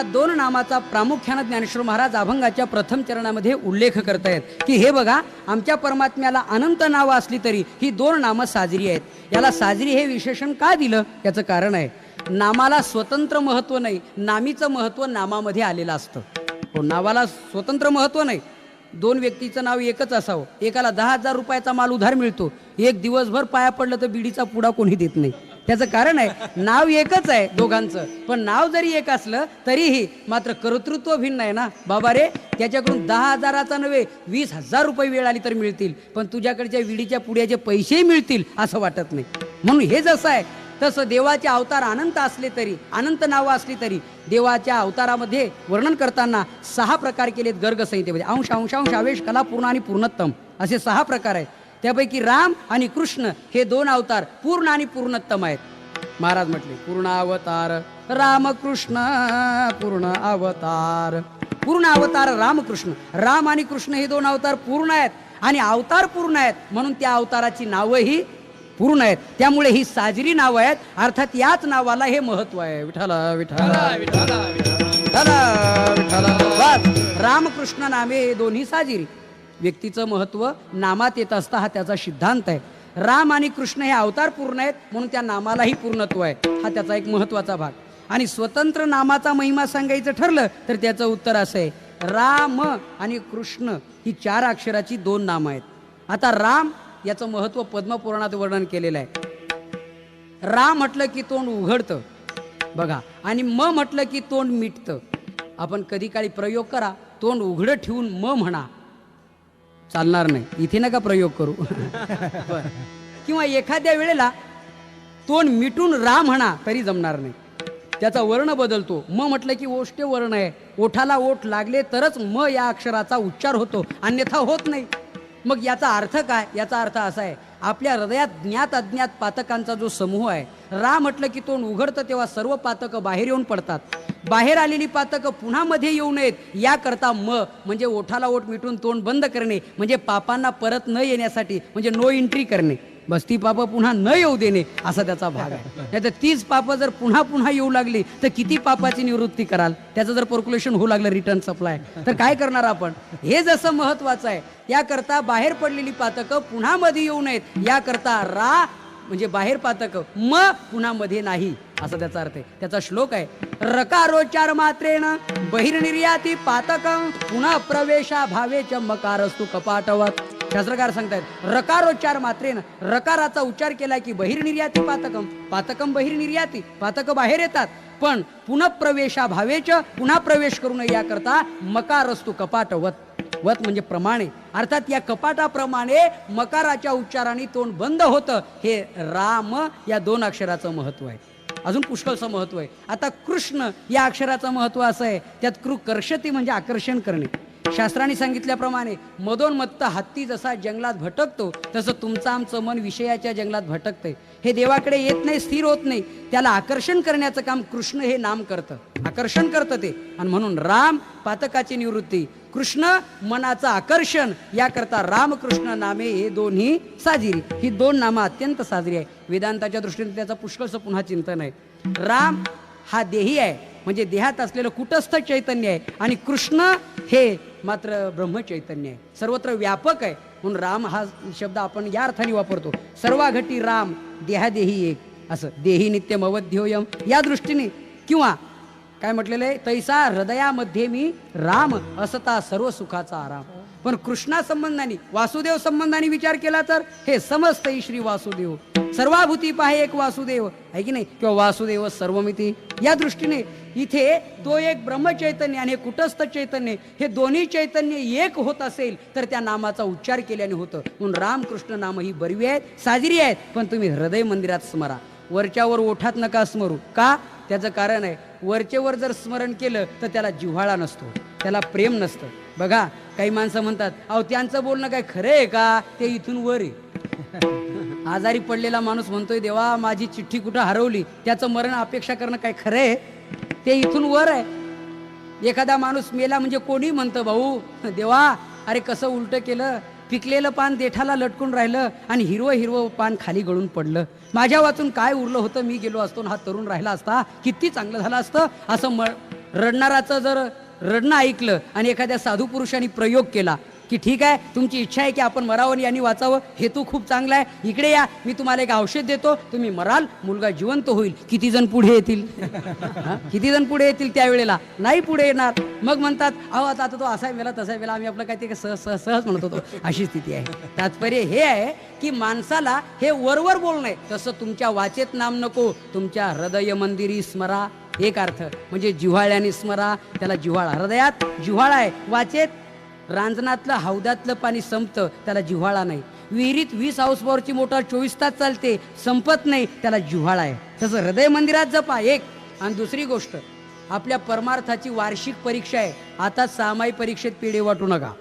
दोन नामाचा प्रामुख्यानं ज्ञानेश्वर महाराज अभंगाच्या प्रथम चरणामध्ये उल्लेख करतायत की हे बघा, आमच्या परमात्म्याला अनंत नावं असली तरी ही दोन नामं साजरी आहेत. याला साजरी हे विशेषण का दिलं याचं कारण आहे, नामाला स्वतंत्र महत्त्व नाही, नामीचं महत्त्व नामामध्ये आलेलं असतं. हो, नावाला स्वतंत्र महत्त्व नाही. दोन व्यक्तीचं नाव एकच असावं, एकाला 10,000 रुपयाचा माल उधार मिळतो, एक दिवसभर पाया पडलं तर बिडीचा पुडा कोणी देत नाही. त्याचं कारण आहे, नाव एकच आहे दोघांचं, पण नाव जरी एक असलं तरीही मात्र कर्तृत्व भिन्न आहे ना. बाबा रे, त्याच्याकडून 10,000चा नव्हे 20,000 रुपये वेळ आली तर मिळतील, पण तुझ्याकडच्या विडीच्या पुड्याचे पैसेही मिळतील असं वाटत नाही. म्हणून हे जसं आहे तसं देवाचे अवतार अनंत असले तरी, अनंत नावं असली तरी देवाच्या अवतारामध्ये वर्णन करताना 6 प्रकार केलेत गर्गसंहितेमध्ये. अंश अंशांश आवेश कला पूर्ण आणि पूर्णत्तम असे 6 प्रकार आहेत. त्यापैकी राम आणि कृष्ण हे 2 अवतार पूर्ण आणि पूर्णत्तम आहेत. महाराज म्हटले पूर्ण अवतार रामकृष्ण, पूर्ण अवतार. पूर्ण अवतार रामकृष्ण, राम आणि कृष्ण हे 2 अवतार पूर्ण आहेत आणि अवतार पूर्ण आहेत म्हणून त्या अवताराची नावंही पूर्ण आहेत. त्यामुळे ही साजरी नावं आहेत, अर्थात याच नावाला हे महत्व आहे. विठ्ठला विठ्ठला विठ्ठला विठ्ठला विठ्ठला. रामकृष्ण नामे हे दोन्ही साजिरी. व्यक्तीचं महत्व नामात येत असता हा त्याचा सिद्धांत आहे. राम आणि कृष्ण हे अवतार पूर्ण आहेत म्हणून त्या नामालाही पूर्णत्व आहे, हा त्याचा एक महत्वाचा भाग. आणि स्वतंत्र नामाचा महिमा सांगायचं ठरलं तर त्याचं उत्तर असं आहे, राम आणि कृष्ण ही 4 अक्षराची 2 नामं आहेत. आता राम याचं महत्व पद्मपुराणात वर्णन केलेलं आहे. राम म्हटलं की तोंड उघडतं बघा, आणि म म्हटलं की तोंड मिटतं. आपण कधी काळी प्रयोग करा, तोंड उघडं ठेवून म म्हणा, चालणार नाही. इथे नका प्रयोग करू. किंवा एखाद्या वेळेला तोंड मिटून रा म्हणा तरी जमणार नाही, त्याचा वर्ण बदलतो. म म्हटलं की ओष्टे वर्ण आहे, ओठाला ओठ लागले तरच म या अक्षराचा उच्चार होतो, अन्यथा होत नाही. मग याचा अर्थ काय? याचा अर्थ असा आहे, आपल्या हृदयात ज्ञात अज्ञात पातकांचा जो समूह आहे, रा म्हटलं की तोंड उघडतं तेव्हा सर्व पातकं बाहेर येऊन पडतात. बाहेर आलेली पातकं पुन्हा मध्ये येऊ नयेत याकरता म म्हणजे ओठाला ओठ मिटून तोंड बंद करणे, म्हणजे पापांना परत न येण्यासाठी, म्हणजे नो एंट्री करणे. बस ती पापं पुन्हा न येऊ देणे असा त्याचा भाग आहे. नाही तर तीच पापं जर पुन्हा पुन्हा येऊ लागली तर किती पापाची निवृत्ती कराल? त्याचं जर पर्क्युलेशन होऊ लागलं रिटर्न सप्लाय तर काय करणार आपण? हे जसं महत्वाचं आहे याकरता बाहेर पडलेली पातकं पुन्हा मध्ये येऊ नयेत याकरता रा म्हणजे बाहेर पातकं पुन्हा मध्ये नाही असा त्याचा अर्थ आहे. त्याचा श्लोक आहे रकारोच्चार मात्रेण बहिर्निर्याती पातकं पुन्हा प्रवेशा भावेच मकारस्तु कपाटवत. शास्त्रकार सांगतायत रकारोच्चार मात्रेन रकाराचा उच्चार केला की बहिर्निर्याती पातकम पातकम बहिर्निर्याती पातक बाहेर येतात पण पुन्हा प्रवेशा भावेच पुन्हा प्रवेश करू नये याकरता मकारस्तु कपाटवत. वत म्हणजे प्रमाणे अर्थात या कपाटाप्रमाणे मकाराच्या उच्चाराने तोंड बंद होतं. हे राम या 2 अक्षराचं महत्व आहे. अजून पुष्कळचं महत्व आहे. आता कृष्ण या अक्षराचं महत्व असं आहे त्यात कर्षती म्हणजे आकर्षण करणे. शास्त्राने सांगितल्याप्रमाणे मदोन्मत्त हत्ती जसा जंगलात भटकतो तसं तुमचं आमचं मन विषयाच्या जंगलात भटकतंय. हे देवाकडे येत नाही, स्थिर होत नाही. त्याला आकर्षण करण्याचं काम कृष्ण हे नाम करतं, आकर्षण करतं ते. आणि म्हणून राम पातकाची निवृत्ती, कृष्ण मनाचं आकर्षण याकरता रामकृष्ण नामे हे दोन्ही साजिरी. ही 2 नामं अत्यंत साजरी आहे. वेदांताच्या दृष्टीने त्याचं पुष्कळचं पुन्हा चिंतन आहे. राम हा देही आहे म्हणजे देहात असलेलं कुटस्थ चैतन्य आहे आणि कृष्ण हे मात्र ब्रह्मचैतन्य आहे, सर्वत्र व्यापक आहे. म्हणून राम हा शब्द आपण या अर्थाने वापरतो. सर्वाघटी राम देहादेही एक असं देही नित्यम अवध्योयम या दृष्टीने. किंवा काय म्हटलेलं आहे तैसा हृदयामध्ये मी राम असता सर्व सुखाचा आराम. पण कृष्णा संबंधाने वासुदेव संबंधाने विचार केला तर हे समस्त श्री वासुदेव सर्वाभूती पाहे एक वासुदेव आहे की नाही, किंवा वासुदेव सर्वमिती या दृष्टीने इथे तो एक ब्रह्मचैतन्य आणि हे कुटस्थ चैतन्य हे दोन्ही चैतन्य एक होत असेल तर त्या नामाचा उच्चार केल्याने होतं. म्हणून रामकृष्ण नाम ही बरवी आहेत, साजरी आहेत, पण तुम्ही हृदय मंदिरात स्मरा. वरच्यावर ओठात नका स्मरू. का? त्याचं कारण आहे वरचेवर जर स्मरण केलं तर त्याला जिव्हाळा नसतो, त्याला प्रेम नसतं. बघा काही माणसं म्हणतात अहो त्यांचं बोलणं काय खरं आहे का, ते इथून वर आहे. आजारी पडलेला माणूस म्हणतोय देवा माझी चिठ्ठी कुठं हरवली, त्याचं मरण अपेक्षा करणं काय खरं आहे? ते इथून वर आहे. एखादा माणूस मेला म्हणजे कोणी म्हणतं भाऊ देवा अरे कसं उलट केलं, पिकलेलं पान देठाला लटकून राहिलं आणि हिरवं हिरवं पान खाली गळून पडलं, माझ्या वाचून काय उरलं होतं, मी गेलो असतो हा तरुण राहिला असता किती चांगलं झालं असतं. असं रडणाराचं जर रडणं ऐकलं आणि एखाद्या साधू पुरुषांनी प्रयोग केला की ठीक आहे तुमची इच्छा आहे की आपण मरावं आणि यांनी वाचावं, हेतू खूप चांगला आहे, इकडे या मी तुम्हाला एक औषध देतो, तुम्ही मराल मुलगा जिवंत होईल. किती जण पुढे येतील? किती जण पुढे येतील? त्यावेळेला नाही पुढे येणार. मग म्हणतात अहो आता तो असा वेळा तसा वेळा, आम्ही आपलं काय ते सहज म्हणत होतो, अशी स्थिती आहे. तात्पर्य हे आहे की माणसाला हे वरवर बोलणं आहे. तसं तुमच्या वाचेत नाम नको, तुमच्या हृदय मंदिरी स्मरा. एक अर्थ म्हणजे जिव्हाळ्याने स्मरा, त्याला जिव्हाळा, हृदयात जिव्हाळा आहे. वाचेत रांजणातलं हौदातलं पाणी संपतं, त्याला जिव्हाळा नाही. विहिरीत 20 हाऊस पॉवरची मोटर 24 तास चालते, संपत नाही, त्याला जिव्हाळा आहे. तसं हृदय मंदिरात जपा. एक. आणि दुसरी गोष्ट आपल्या परमार्थाची वार्षिक परीक्षा आहे. आता 6 माही परीक्षेत पेढे वाटू नका.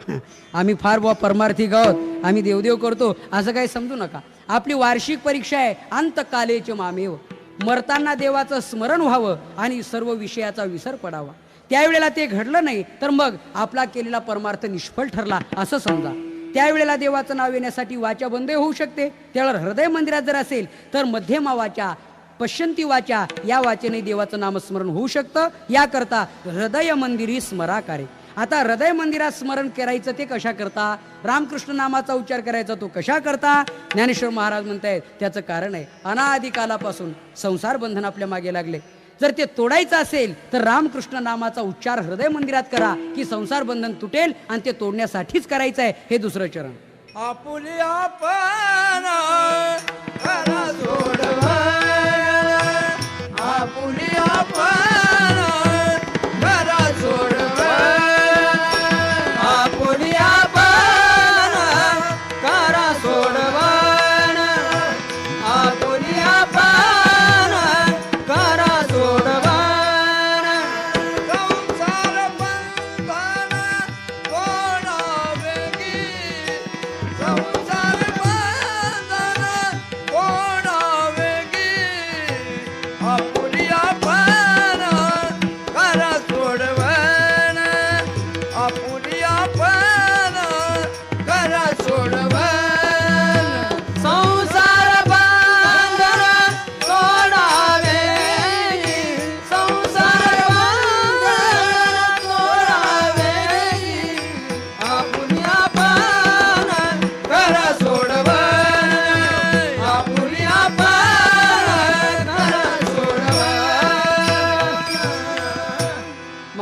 आम्ही फार परमार्थिक आहोत, आम्ही देवदेव करतो असं काही समजू नका. आपली वार्षिक परीक्षा आहे अंतकालेच मामेव. मरताना देवाचं स्मरण व्हावं आणि सर्व विषयाचा विसर पडावा. त्यावेळेला ते घडलं नाही तर मग आपला केलेला परमार्थ निष्फळ ठरला असं समजा. त्यावेळेला देवाचं नाव येण्यासाठी वाचा बंद होऊ शकते. त्यावेळेला हृदय मंदिरात जर असेल तर मध्यमा वाचा, पश्यंती वाचा या वाचेने देवाचं नामस्मरण होऊ शकतं. याकरता हृदय मंदिरी स्मराकारे. आता हृदय मंदिरात स्मरण करायचं ते कशा करता, रामकृष्ण नामाचा उच्चार करायचा तो कशा करता, ज्ञानेश्वर महाराज म्हणतायत त्याचं कारण आहे अनादिकालापासून संसार बंधन आपल्या मागे लागले. जर ते तोडायचं असेल तर रामकृष्ण नामाचा उच्चार हृदय मंदिरात करा की संसार बंधन तुटेल आणि ते तोडण्यासाठीच करायचं आहे. हे दुसरं चरण. आपुली आपण करा सोडवा, आपुली आपण करा सोडवा, आपुली आपण करा सोडवा, आपुली आपण करा सोडवा. संसार बंधन कोणावेगी, संसार बंधन कोणावेगी,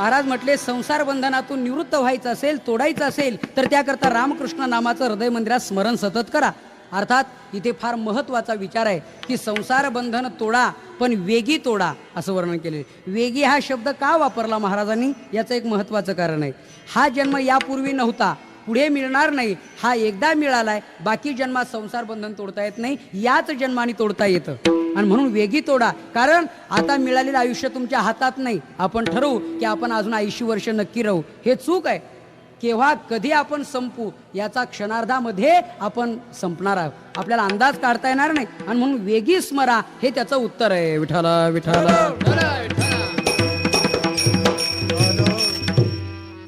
महाराज म्हटले संसार बंधनातून निवृत्त व्हायचं असेल, तोडायचं असेल तर त्याकरता रामकृष्ण नामाचं हृदय मंदिरात स्मरण सतत करा. अर्थात इथे फार महत्त्वाचा विचार आहे की संसार बंधन तोडा पण वेगी तोडा असं वर्णन केले. वेगी हा शब्द का वापरला महाराजांनी याचं एक महत्त्वाचं कारण आहे. हा जन्म यापूर्वी नव्हता, पुढे मिळणार नाही, हा एकदा मिळालाय, बाकी जन्मात संसार बंधन तोडता येत नाही, याच जन्माने तोडता येतं. आणि म्हणून वेगी तोडा, कारण आता मिळालेलं आयुष्य तुमच्या हातात नाही. आपण ठरवू की आपण अजून 80 वर्ष नक्की राहू, हे चूक आहे. केव्हा कधी आपण संपू याचा क्षणार्धामध्ये आपण संपणार आहोत, आपल्याला अंदाज काढता येणार नाही. आणि म्हणून वेगी स्मरा हे त्याचं उत्तर आहे. विठ्ठला विठ्ठला.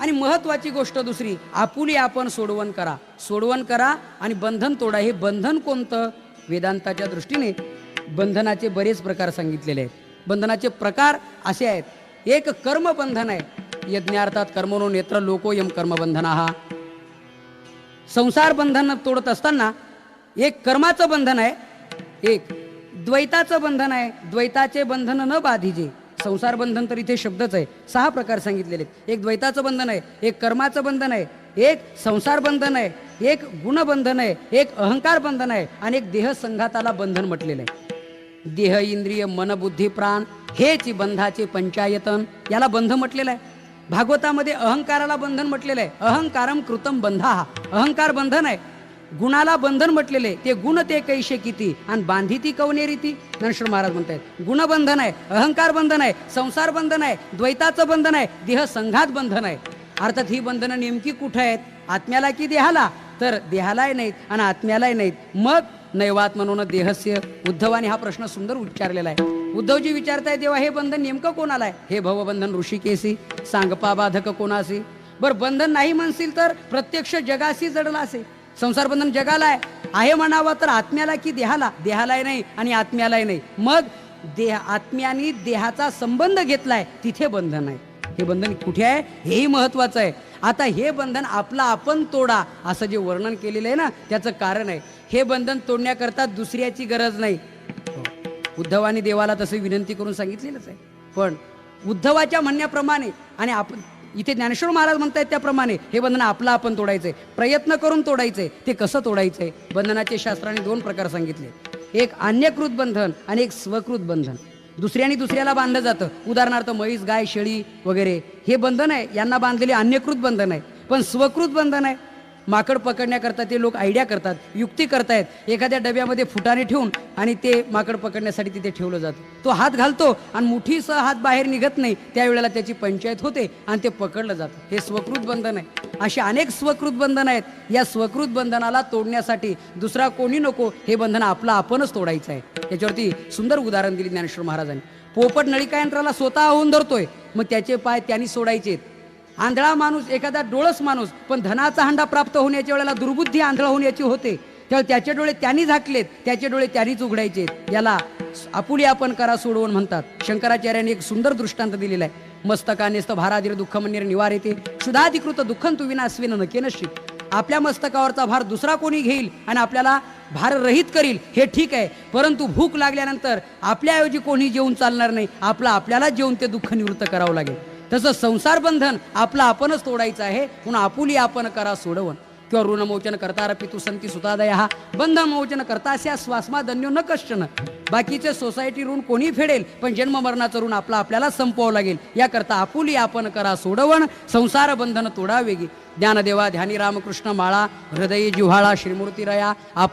आणि महत्वाची गोष्ट दुसरी, आपुली आपण सोडवण करा. सोडवण करा आणि बंधन तोडा. हे बंधन कोणतं? वेदांताच्या दृष्टीने बंधनाचे बरेच प्रकार सांगितलेले आहेत. बंधनाचे प्रकार असे आहेत. एक कर्मबंधन आहे. यज्ञार्थात कर्मणो नेत्र लोकोयम कर्मबंधना. हा संसार बंधन तोडत असताना एक कर्माचं बंधन आहे, एक द्वैताचं बंधन आहे. द्वैताचे बंधन न बाधिजे. संसार बंधन तर इथे शब्दच आहे. 6 प्रकार सांगितलेले आहेत. एक द्वैताचं बंधन आहे, एक कर्माचं बंधन आहे, एक संसार बंधन आहे, एक गुणबंधन आहे, एक अहंकार बंधन आहे आणि एक देह संघाताला बंधन म्हटलेलं आहे. देह इंद्रिय मन बुद्धी प्राण हेच बंधाचे पंचायतन, याला बंध म्हटलेलं आहे. भागवतामध्ये अहंकाराला बंधन म्हटलेलं आहे. अहंकारम कृतम बंधा. अहंकार बंधन आहे. गुणाला बंधन म्हटलेले, ते गुण ते कैसे किती आणि बांधी ती कवने रीती. ज्ञानेश्वर महाराज म्हणतात गुणबंधन आहे, अहंकार बंधन आहे, संसार बंधन आहे, द्वैताचं बंधन आहे, देह संघात बंधन आहे. अर्थात ही बंधनं नेमकी कुठं आहेत? आत्म्याला की देहाला? तर देहालाही नाहीत आणि आत्म्यालाही नाहीत. मग नैवात म्हणून देहस्य. उद्धवाने हा प्रश्न सुंदर उच्चारलेला आहे. उद्धवजी विचारताय देवा हे बंधन नेमकं कोणाला आहे? हे भवबंधन ऋषिकेसी, सांगपा बाधक कोणासी. बरं बंधन नाही म्हणशील तर प्रत्यक्ष जगाशी जडला असे. संसार बंधन जगाला आहे म्हणावं तर आत्म्याला की देहाला? देहालाही नाही आणि आत्म्यालाही नाही. मग आत्म्याने देहाचा संबंध घेतलाय तिथे बंधन आहे. हे बंधन कुठे आहे हेही महत्वाचं आहे. आता हे बंधन आपला आपण तोडा असं जे वर्णन केलेलं आहे ना, त्याचं कारण आहे हे बंधन तोडण्याकरता दुसऱ्याची गरज नाही. उद्धवाने देवाला तसे विनंती करून सांगितलेलंच आहे. पण उद्धवाच्या म्हणण्याप्रमाणे आणि आपण इथे ज्ञानेश्वर महाराज म्हणतायत त्याप्रमाणे हे बंधन आपला आपण तोडायचंय, प्रयत्न करून तोडायचंय. ते कसं तोडायचंय? बंधनाचे शास्त्राने 2 प्रकार सांगितले. एक अन्यकृत बंधन आणि एक स्वकृत बंधन. दुसऱ्याने दुसऱ्याला बांधलं जातं. उदाहरणार्थ म्हैस गाय शेळी वगैरे हे बंधन आहे, यांना बांधलेले अन्यकृत बंधन आहे. पण स्वकृत बंधन आहे. माकड पकडण्याकरता ते लोक आयडिया करतात, युक्ती करतायत. एखाद्या डब्यामध्ये फुटाणे ठेवून आणि ते माकड पकडण्यासाठी तिथे ठेवलं जातं. तो हात घालतो आणि मुठीसह हात बाहेर निघत नाही, त्यावेळेला त्याची पंचायत होते आणि ते पकडलं जातं. हे स्वकृत बंधन आहे. असे अनेक स्वकृत बंधन आहेत. या स्वकृत बंधनाला तोडण्यासाठी दुसरा कोणी नको, हे बंधन आपलं आपणच तोडायचं आहे. याच्यावरती सुंदर उदाहरण दिली ज्ञानेश्वर महाराजांनी. पोपट नळिका यंत्राला स्वतः होऊन धरतोय, मग त्याचे पाय त्यांनी सोडायचे. आंधळा माणूस, एखादा डोळस माणूस, पण धनाचा हंडा प्राप्त होण्याच्या वेळेला दुर्बुद्धी आंधळा होण्याची होते, तेव्हा त्याचे डोळे त्यांनी झाकलेत, त्याचे डोळे त्यांनीच उघडायचे. याला आपुली आपण करा सोडवून म्हणतात. शंकराचार्यांनी एक सुंदर दृष्टांत दिलेला आहे. मस्तकानेस्त भाराधीर दुःख मंदिर निवारेते क्षुधाधिकृत दुःखं तू विनास्वेन नकेनशी. आपल्या मस्तकावरचा भार दुसरा कोणी घेईल आणि आपल्याला भाररहित करील हे ठीक आहे, परंतु भूक लागल्यानंतर आपल्याऐवजी कोणी जेवून चालणार नाही. आपल्याला जेवून ते दुःख निवृत्त करावं लागेल. तसं संसार बंधन आपलं आपणच तोडायचं आहे. म्हणून आपुली आपण करा सोडवण. किंवा ऋणमोचन करता पितू संती सुतादय हा बंधन मोचन करता असे स्वास्मा धन्यो न कष्टन. बाकीचे सोसायटी ऋण कोणी फेडेल, पण जन्म मरणाचं ऋण आपल्याला संपवावं लागेल. याकरता आपुली आपण करा सोडवण, संसार बंधन तोडा वेगी. ज्ञानदेवा ध्यानी रामकृष्ण माळा, हृदयी जिव्हाळा श्रीमूर्ती रया.